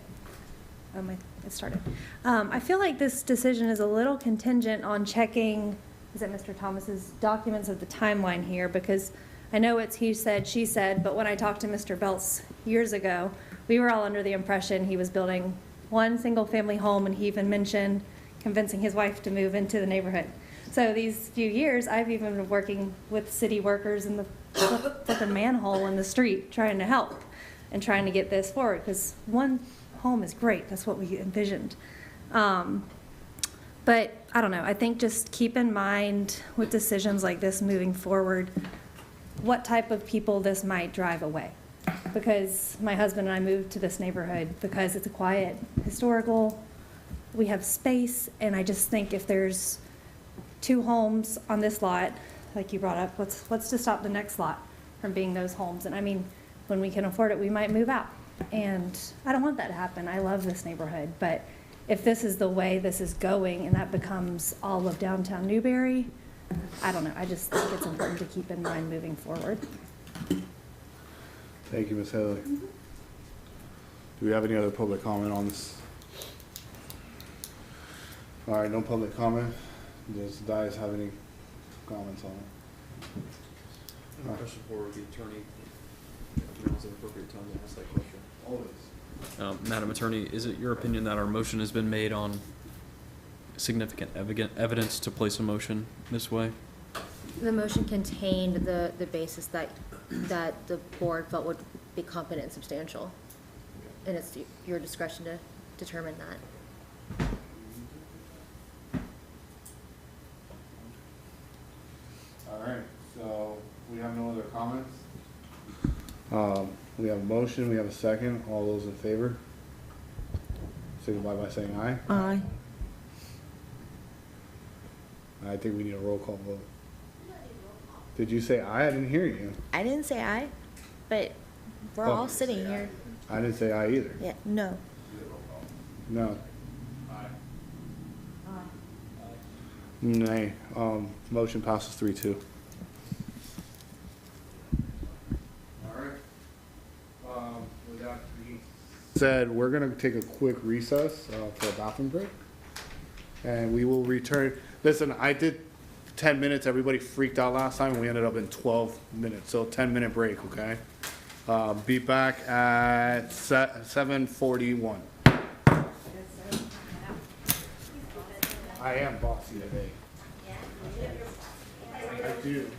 started. I feel like this decision is a little contingent on checking, is it Mr. Thomas's documents of the timeline here? Because I know it's he said, she said, but when I talked to Mr. Belts years ago, we were all under the impression he was building one single-family home, and he even mentioned convincing his wife to move into the neighborhood. So these few years, I've even been working with city workers in the flipping manhole in the street, trying to help and trying to get this forward, because one home is great. That's what we envisioned. But I don't know. I think just keep in mind with decisions like this moving forward, what type of people this might drive away. Because my husband and I moved to this neighborhood because it's a quiet, historical, we have space, and I just think if there's 2 homes on this lot, like you brought up, what's to stop the next lot from being those homes? And I mean, when we can afford it, we might move out. And I don't want that to happen. I love this neighborhood, but if this is the way this is going and that becomes all of downtown Newberry, I don't know. I just think it's important to keep in mind moving forward. Thank you, Ms. Haley. Do we have any other public comment on this? All right, no public comment. Does Dias have any comments on it? I have a question for the attorney. Now is the appropriate time to ask that question. Always. Madam Attorney, is it your opinion that our motion has been made on significant evidence to place a motion this way? The motion contained the basis that the board felt would be competent and substantial. And it's your discretion to determine that. All right, so we have no other comments. We have a motion, we have a second. All those in favor? Signify by saying aye. Aye. I think we need a roll call vote. Did you say aye? I didn't hear you. I didn't say aye, but we're Oh. all sitting here. I didn't say aye either. Yeah, no. No. Nay. Motion passes 3-2. All right. said, we're gonna take a quick recess for a bathroom break. And we will return. Listen, I did 10 minutes. Everybody freaked out last time. We ended up in 12 minutes. So 10-minute break, okay? Be back at 7:41. I am bossy today. I do.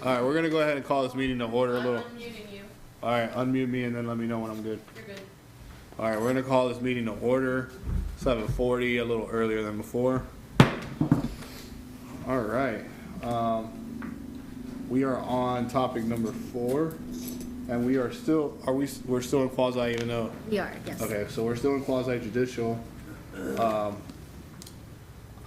All right, we're gonna go ahead and call this meeting to order a I'm little. unmuting you. All right, unmute me and then let me know when I'm good. You're good. All right, we're gonna call this meeting to order, 7:40, a little earlier than before. All right, we are on topic number 4, and we are still, we're still in quasi even though, We are, yes. okay, so we're still in quasi judicial.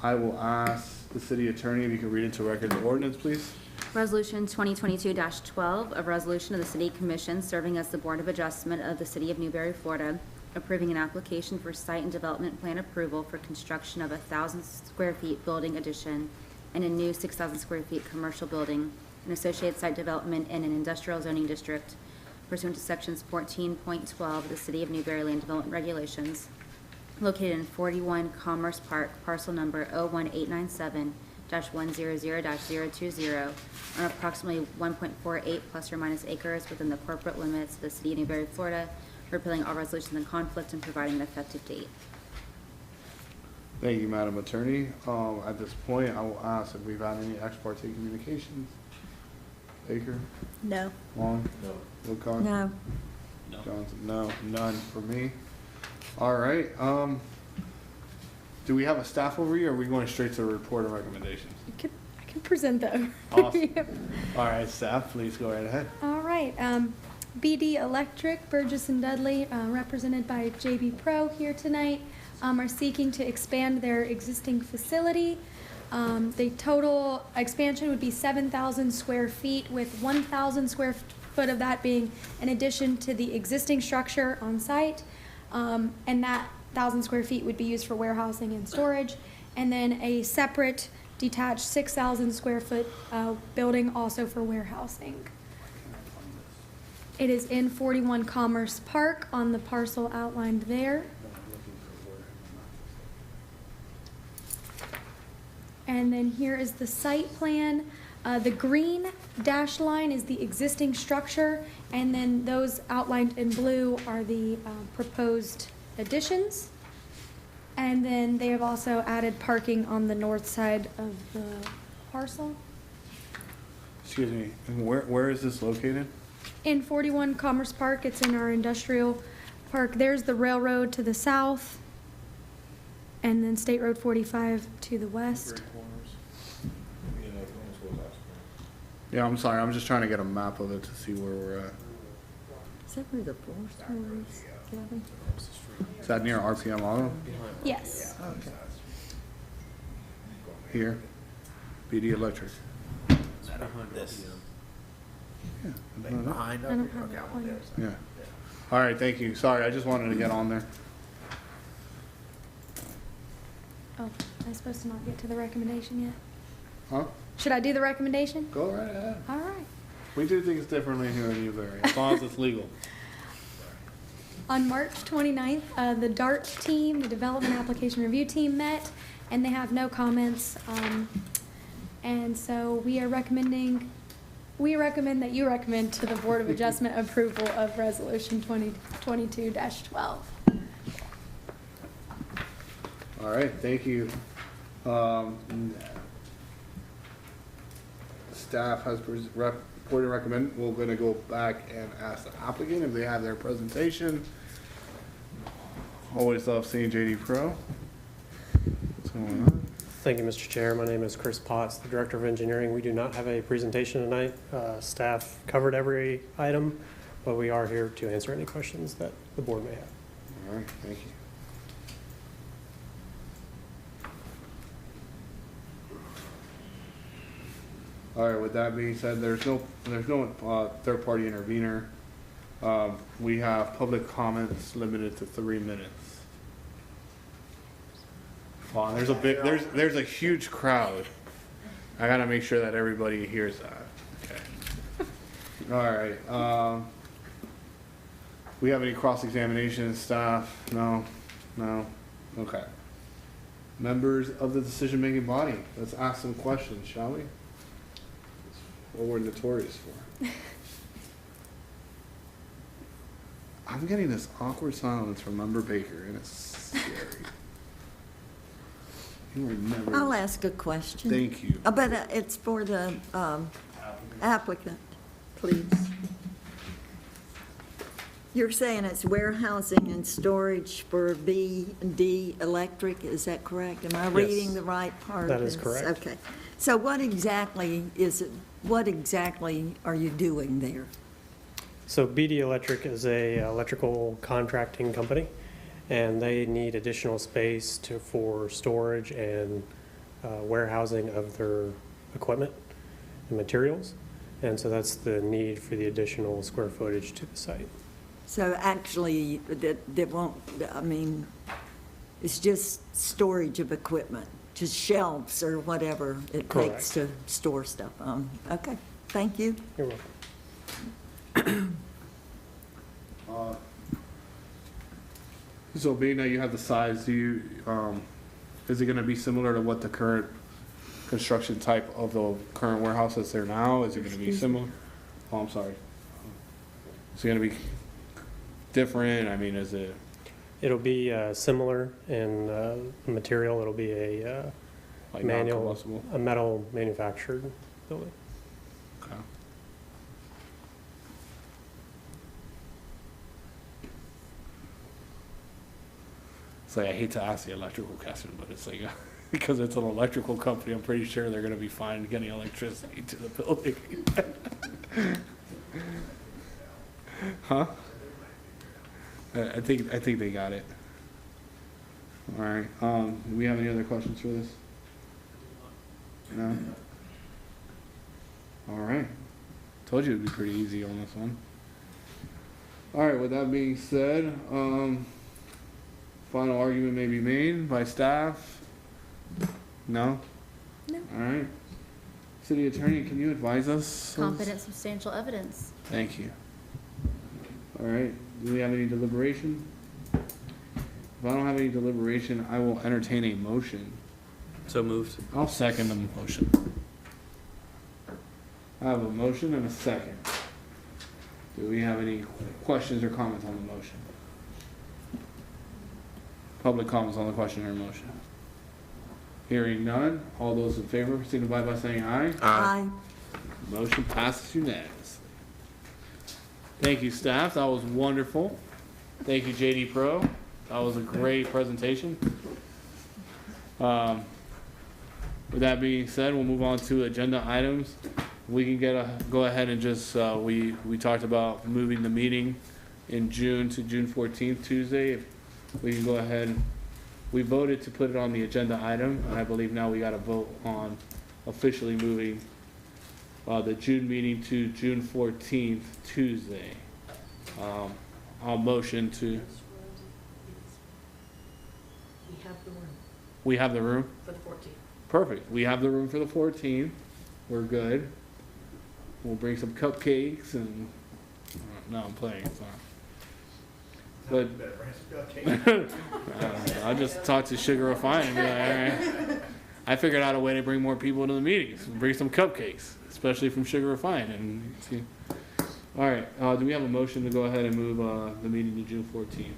I will ask the city attorney if you can read into record the ordinance, please. Resolution 2022-12, a resolution of the City Commission serving as the Board of Adjustment of the City of Newberry, Florida, approving an application for site and development plan approval for construction of a 1,000 square feet building addition and a new 6,000 square feet commercial building, an associated site development in an industrial zoning district pursuant to sections 14.12 of the City of Newberry Land Development Regulations, located in 41 Commerce Park, parcel number 01897-100-020, on approximately 1.48 plus or minus acres within the corporate limits of the City of Newberry, Florida, repealing all resolutions in conflict and providing an effective date. Thank you, Madam Attorney. At this point, I will ask if we've had any ex parte communications. Baker? No. Long? No. Wilcox? No. Johnson? No. None for me. All right, do we have a staff overview, or are we going straight to the report and recommendations? I can present them. Awesome. All right, staff, please go right ahead. All right, BD Electric, Burgess and Dudley, represented by JB Pro here tonight, are seeking to expand their existing facility. The total expansion would be 7,000 square feet, with 1,000 square foot of that being an addition to the existing structure on site. And that 1,000 square feet would be used for warehousing and storage. And then a separate detached 6,000 square foot building also for warehousing. It is in 41 Commerce Park on the parcel outlined there. And then here is the site plan. The green dashed line is the existing structure, and then those outlined in blue are the proposed additions. And then they have also added parking on the north side of the parcel. Excuse me, and where is this located? In 41 Commerce Park, it's in our industrial park. There's the railroad to the south, and then State Road 45 to the west. Yeah, I'm sorry, I'm just trying to get a map of it to see where we're at. Is that where the forest was, Gavin? Is that near RPM Auto? Yes. Okay. Here? BD Electric. This. Yeah. I don't have that one. Yeah. All right, thank you. Sorry, I just wanted to get on there. Oh, am I supposed to not get to the recommendation yet? Huh? Should I do the recommendation? Go right ahead. All right. We do things differently here in Newberry, as long as it's legal. On March 29th, the DART team, the Development Application Review Team, met, and they have no comments. And so we recommend that you recommend to the Board of Adjustment approval of Resolution 2022-12. All right, thank you. Staff has reported recommend. We're going to go back and ask the applicant if they have their presentation. Always love seeing JD Pro. What's going on? Thank you, Mr. Chair. My name is Chris Potts, the Director of Engineering. We do not have a presentation tonight. Staff covered every item, but we are here to answer any questions that the board may have. All right, thank you. All right, with that being said, there's no third-party intervener. We have public comments limited to 3 minutes. Wow, there's a huge crowd. I gotta make sure that everybody hears that. Okay. All right. We have any cross-examination staff? No. Okay. Members of the decision-making body, let's ask some questions, shall we? What we're notorious for. I'm getting this awkward silence from Member Baker, and it's scary. You were never. I'll ask a question. Thank you. But it's for the Applicant, please. You're saying it's warehousing and storage for B&D Electric, is that correct? Am I reading the right part of That this? is correct. Okay. So what exactly is it, what exactly are you doing there? So BD Electric is a electrical contracting company, and they need additional space for storage and warehousing of their equipment and materials. And so that's the need for the additional square footage to the site. So actually, that won't, I mean, it's just storage of equipment, just shelves or whatever it takes to store stuff on. Okay, thank you. You're welcome. So being that you have the size, do you, is it gonna be similar to what the current construction type of the current warehouse that's there now? Is it gonna be similar? Oh, I'm sorry. Is it gonna be different? I mean, is it? It'll be similar in material. It'll be a Like manual, non-combustible? a metal manufactured building. Okay. It's like, I hate to ask the electrical question, but it's like, because it's an electrical company, I'm pretty sure they're gonna be fine getting electricity to the building. Huh? I think they got it. All right, do we have any other questions for this? No? All right. Told you it'd be pretty easy on this one. All right, with that being said, final argument may be made by staff. No? No. All right. City Attorney, can you advise us? Competent substantial evidence. Thank you. All right, do we have any deliberation? If I don't have any deliberation, I will entertain a motion. So moved. I'll second the motion. I have a motion and a second. Do we have any questions or comments on the motion? Public comments on the question or motion? Hearing none, all those in favor signify by saying aye. Aye. Motion passes unanimously. Thank you, staff. That was wonderful. Thank you, JD Pro. That was a great presentation. With that being said, we'll move on to agenda items. We can go ahead and just, we talked about moving the meeting in June to June 14th, Tuesday. If we can go ahead, we voted to put it on the agenda item, and I believe now we got to vote on officially moving the June meeting to June 14th, Tuesday. I'll motion to. We have the room We have the room? for the 14th. Perfect. We have the room for the 14th. We're good. We'll bring some cupcakes and. No, I'm playing. It's not. But I'll just talk to Sugar Refine and be like, all right. I figured out a way to bring more people to the meetings. Bring some cupcakes, especially from Sugar Refine. And see. All right. Do we have a motion to go ahead and move the meeting to June 14th?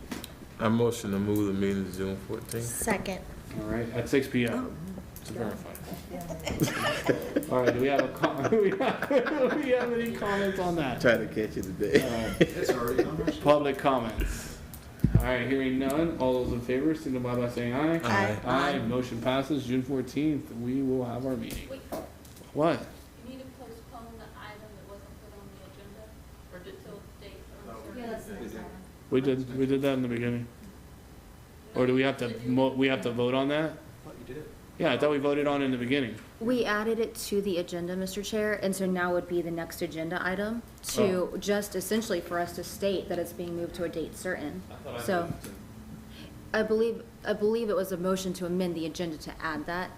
I motion to move the meeting to June 14th. Second. All right, at 6 p.m. To verify. All right. Do we have do we have any comments on that? Try to catch you today. It's already on our Public comments. All right, hearing none. All those in favor, signify by saying aye. Aye. Aye. Motion passes. June 14th, we will have our meeting. Wait, What? you need to postpone the item that wasn't put on the agenda, or did till date uncertain? Yeah, that's the next item. We did that in the beginning. Or do we have to vote on that? What you did? Yeah, I thought we voted on it in the beginning. We added it to the agenda, Mr. Chair, and so now would be the next agenda item to just essentially for us to state that it's being moved to a date certain. So I believe it was a motion to amend the agenda to add that.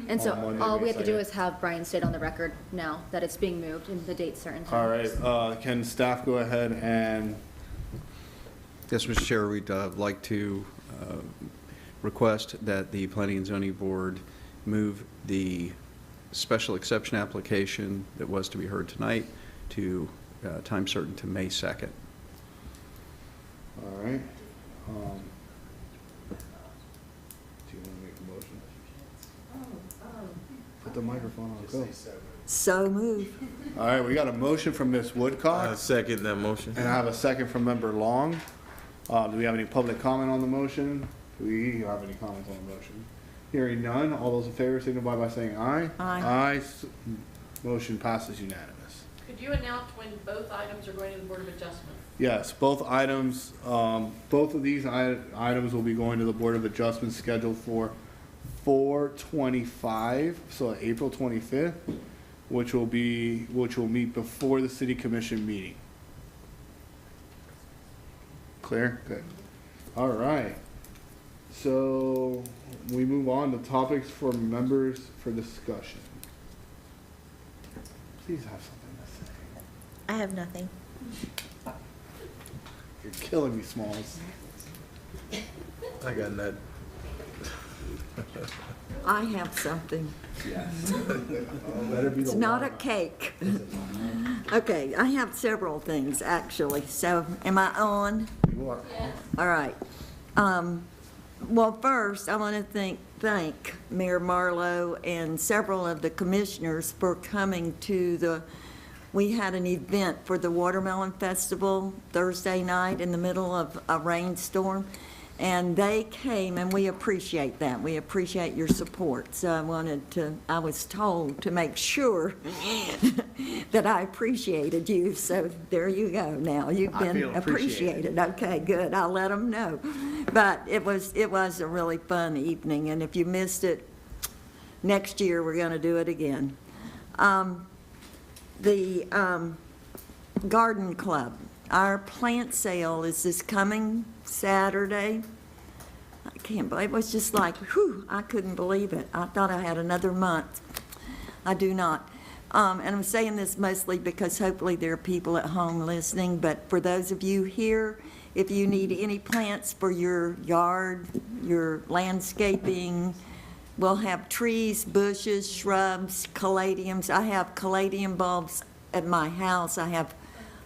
And so Monday, all we have to do second. is have Brian state on the record now that it's being moved and the date certain. All right, can staff go ahead and, Yes, Mr. Chair, we'd like to request that the Planning and Zoning Board move the special exception application that was to be heard tonight to time certain to May 2nd. all right. Do you want to make a motion? Put the microphone on, go. So move. All right, we got a motion from Ms. I Woodcock, second that motion. and I have a second from Member Long. Do we have any public comment on the motion? Do we have any comments on the motion? Hearing none, all those in favor signify by saying aye. Aye. Motion passes unanimous. Could you announce when both items are going to the Board of Adjustment? Yes, both items, both of these items will be going to the Board of Adjustment scheduled for 4/25, so April 25th, which will meet before the City Commission meeting. Clear? Good. All right. So we move on to topics for members for discussion. Please have something to say. I have nothing. You're killing me, Smalls. I got that. I have something. Yes. Better be the It's not a one. cake. Okay, I have several things, actually. So am I on? You are. All right. Well, first, I want to thank Mayor Marlowe and several of the commissioners for coming to we had an event for the Watermelon Festival Thursday night in the middle of a rainstorm, and they came, and we appreciate that. We appreciate your support. So I was told to make sure that I appreciated you, so there you go now. You've been appreciated. Okay, good. I'll let them know. But it was a really fun evening, and if you missed it, next year we're going to do it again. The Garden Club, our plant sale is this coming Saturday. I can't believe it was just like, whew, I couldn't believe it. I thought I had another month. I do not. And I'm saying this mostly because hopefully there are people at home listening, but for those of you here, if you need any plants for your yard, your landscaping, we'll have trees, bushes, shrubs, caladiums. I have caladium bulbs at my house. I have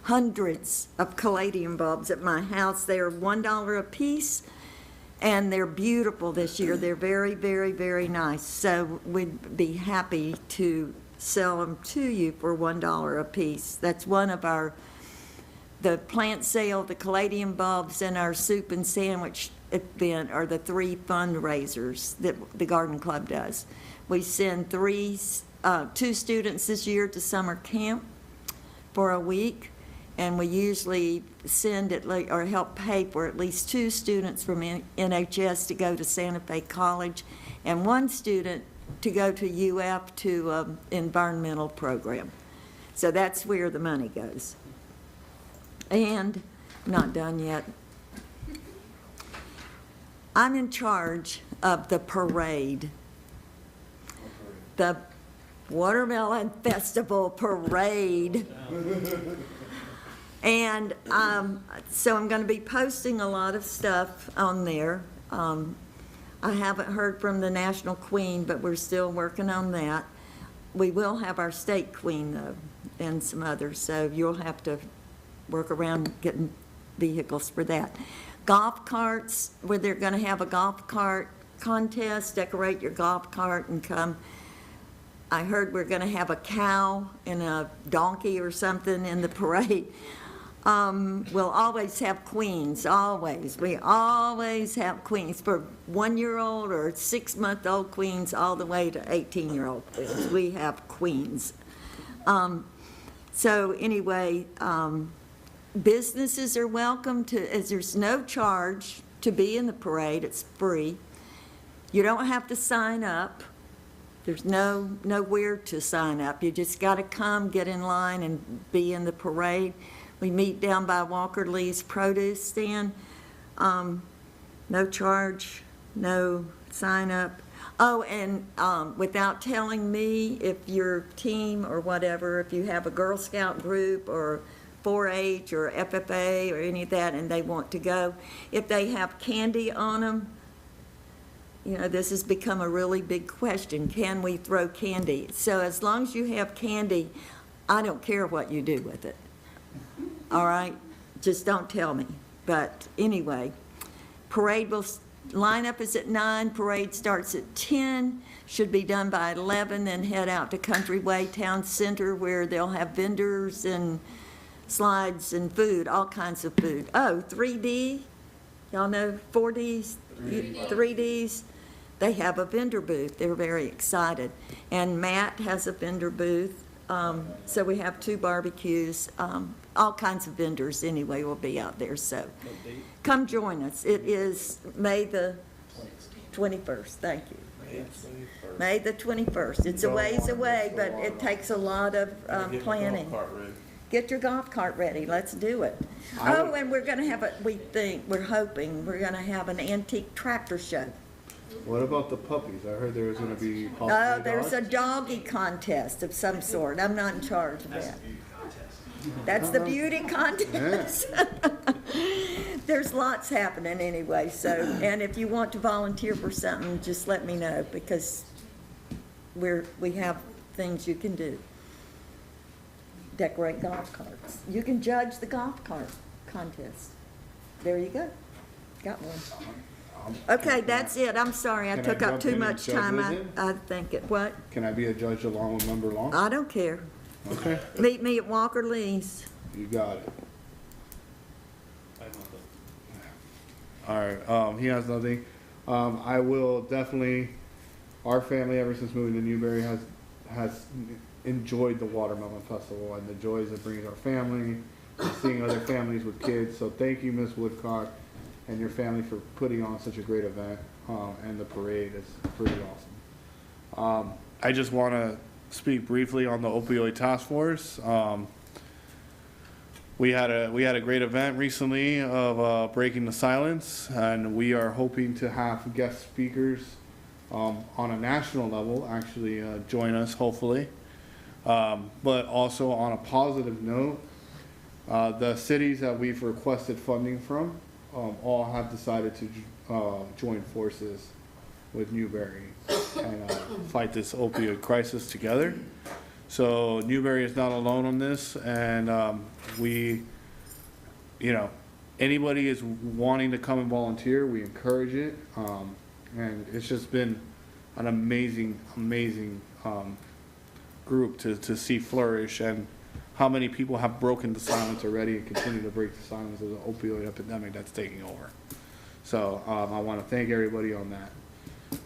hundreds of caladium bulbs at my house. They are $1 a piece, and they're beautiful this year. They're very, very, very nice. So we'd be happy to sell them to you for $1 a piece. That's one of the plant sale, the caladium bulbs, and our soup and sandwich event are the three fundraisers that the Garden Club does. We send two students this year to summer camp for a week, and we usually send or help pay for at least 2 students from NHS to go to Santa Fe College, and 1 student to go to UF to environmental program. So that's where the money goes. And not done yet. I'm in charge of the parade, the Watermelon Festival Parade. And so I'm going to be posting a lot of stuff on there. I haven't heard from the National Queen, but we're still working on that. We will have our state queen, though, and some others, so you'll have to work around getting vehicles for that. Golf carts, where they're going to have a golf cart contest, decorate your golf cart and come. I heard we're going to have a cow and a donkey or something in the parade. We'll always have queens, always. We always have queens, for 1-year-old or 6-month-old queens all the way to 18-year-old queens. We have queens. So anyway, businesses are welcome to, as there's no charge to be in the parade. It's free. You don't have to sign up. There's nowhere to sign up. You just got to come, get in line, and be in the parade. We meet down by Walker Lee's produce stand. No charge, no sign up. Oh, and without telling me, if your team or whatever, if you have a Girl Scout group or 4-H or FFA or any of that and they want to go, if they have candy on them, you know, this has become a really big question. Can we throw candy? So as long as you have candy, I don't care what you do with it. All right? Just don't tell me. But anyway, parade will Lineup is at 9, parade starts at 10, should be done by 11, then head out to Countryway Town Center where they'll have vendors and slides and food, all kinds of food. Oh, 3D, y'all know 4Ds, 3Ds? They have a vendor booth. They're very excited. And Matt has a vendor booth. So we have 2 barbecues. All kinds of vendors anyway will be out there. So come join us. It is May the 21st. Thank you. May the 21st. It's a ways away, but it takes a lot of planning. Get your golf cart ready. Let's do it. Oh, and we're going to have we're hoping we're going to have an antique tractor show. What about the puppies? I heard there was gonna be possibly Oh, there's a dogs. doggy contest of some sort. I'm not in charge of that. That's the beauty contest. There's lots happening anyway, so, and if you want to volunteer for something, just let me know, because we have things you can do. Decorate golf carts. You can judge the golf cart contest. There you go. Got one. Okay, that's it. I'm sorry I Can I took up jump too in and much judge time. with you? I think it, what? Can I be a judge along with Member Long? I don't care. Okay, Meet me at Walker Lee's. you got it. All right, he has nothing. I will definitely, our family ever since moving to Newberry has enjoyed the Watermelon Festival and the joys it brings our family, seeing other families with kids. So thank you, Ms. Woodcock, and your family for putting on such a great event, and the parade is pretty awesome. I just want to speak briefly on the opioid task force. We had a great event recently of breaking the silence, and we are hoping to have guest speakers on a national level actually join us, hopefully. But also on a positive note, the cities that we've requested funding from all have decided to join forces with Newberry and fight this opioid crisis together. So Newberry is not alone on this, and anybody is wanting to come and volunteer, we encourage it. And it's just been an amazing group to see flourish, and how many people have broken the silence already and continue to break the silence of the opioid epidemic that's taking over. So I want to thank everybody on that. I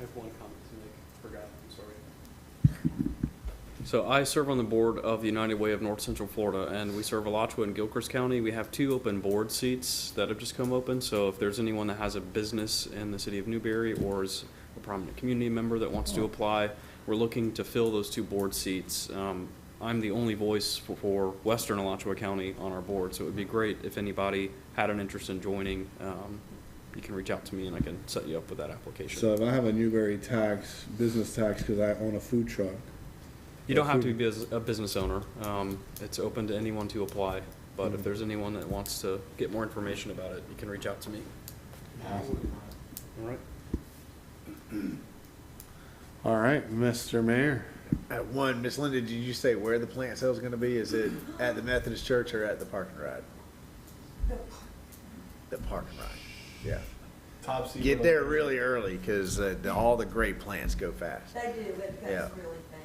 have one comment to make. Forgot. I'm sorry. So I serve on the board of the United Way of North Central Florida, and we serve Alachua and Gilchrist County. We have 2 open board seats that have just come open. So if there's anyone that has a business in the city of Newberry or is a prominent community member that wants to apply, we're looking to fill those 2 board seats. I'm the only voice for Western Alachua County on our board, so it would be great if anybody had an interest in joining. You can reach out to me and I can set you up with that application. So if I have a Newberry business tax, because I own a food truck. You don't have to be a business owner. It's open to anyone to apply, but if there's anyone that wants to get more information about it, you can reach out to me. Awesome. All right. All right, Mr. Mayor. At 1, Miss Linda, did you say where the plant sale is going to be? Is it at the Methodist Church or at the Park and Ride? The Park and Ride, yeah. Top secret. Get there really early, because all the great plants go fast. They do, it goes Yeah. really fast.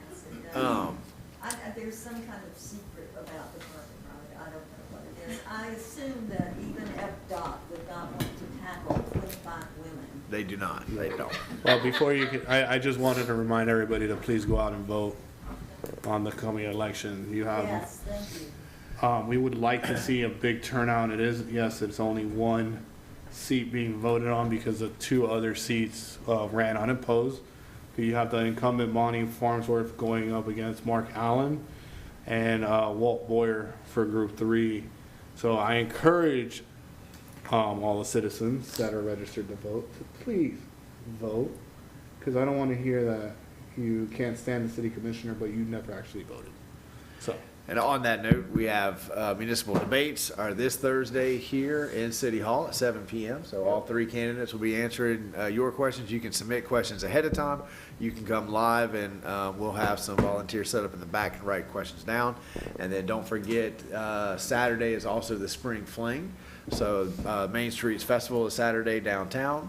There's some kind of secret about the Park and Ride. I don't know what it is. I assume that even FDOT would not want to tackle 25 women. They do not, they don't. Well, before you can, I just wanted to remind everybody to please go out and vote on the coming election. You have, Yes, thank you. we would like to see a big turnout. It's only 1 seat being voted on because the 2 other seats ran unopposed. You have the incumbent Bonnie Farnsworth going up against Mark Allen and Walt Boyer for Group 3. So I encourage all the citizens that are registered to vote to please vote, because I don't want to hear that you can't stand the city commissioner but you never actually voted. So. And on that note, we have municipal debates are this Thursday here in City Hall at 7 p.m. So all 3 candidates will be answering your questions. You can submit questions ahead of time. You can come live, and we'll have some volunteers set up in the back and write questions down. And then don't forget, Saturday is also the Spring Fling. So Main Street's Festival is Saturday downtown.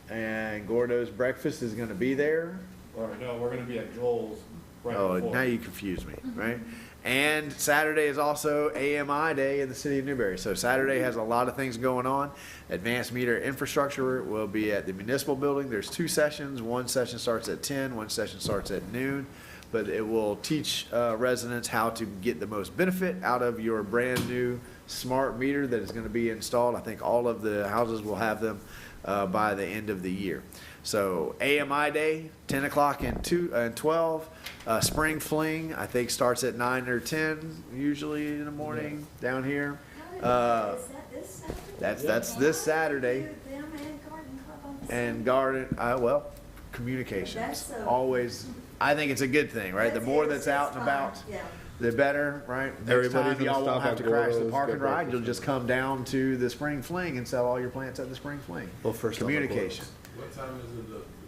and Gordo's Breakfast is gonna be there. Or no, we're gonna be at Joel's right Oh, before. now you confuse me, right? And Saturday is also AMI Day in the city of Newberry. So Saturday has a lot of things going on. Advanced meter infrastructure will be at the municipal building. There's 2 sessions. One session starts at 10, one session starts at noon. But it will teach residents how to get the most benefit out of your brand new smart meter that is going to be installed. I think all of the houses will have them by the end of the year. So AMI Day, 10 o'clock and 12. Spring Fling, I think, starts at 9 or 10, usually in the morning down here. That's this Saturday. And garden, well, communications, always, I think it's a good thing, right? The more that's out and about, the better, right? Next Everybody's time gonna y'all won't stop have at to crash the Gordo's, park get and ride, breakfast. you'll just come down to the Spring Fling and sell all your plants at the Spring Fling. Well, first off, Communication. What time is the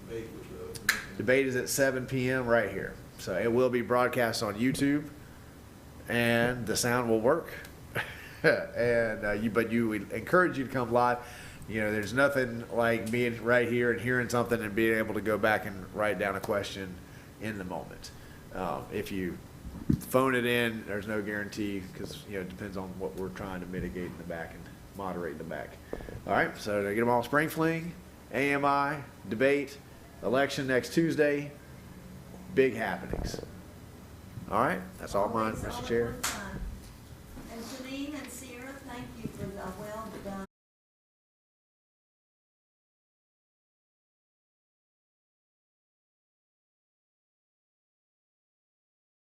debate with the? Debate is at 7 p.m. right here. So it will be broadcast on YouTube, and the sound will work. And but we encourage you to come live. You know, there's nothing like being right here and hearing something and being able to go back and write down a question in the moment. If you phone it in, there's no guarantee because, you know, it depends on what we're trying to mitigate in the back and moderate in the back. All right, so to get them all, Spring Fling, AMI, debate, election next Tuesday, big happenings. All right, that's all mine, Mr. Chair. And Janine and Sierra, thank you for the well done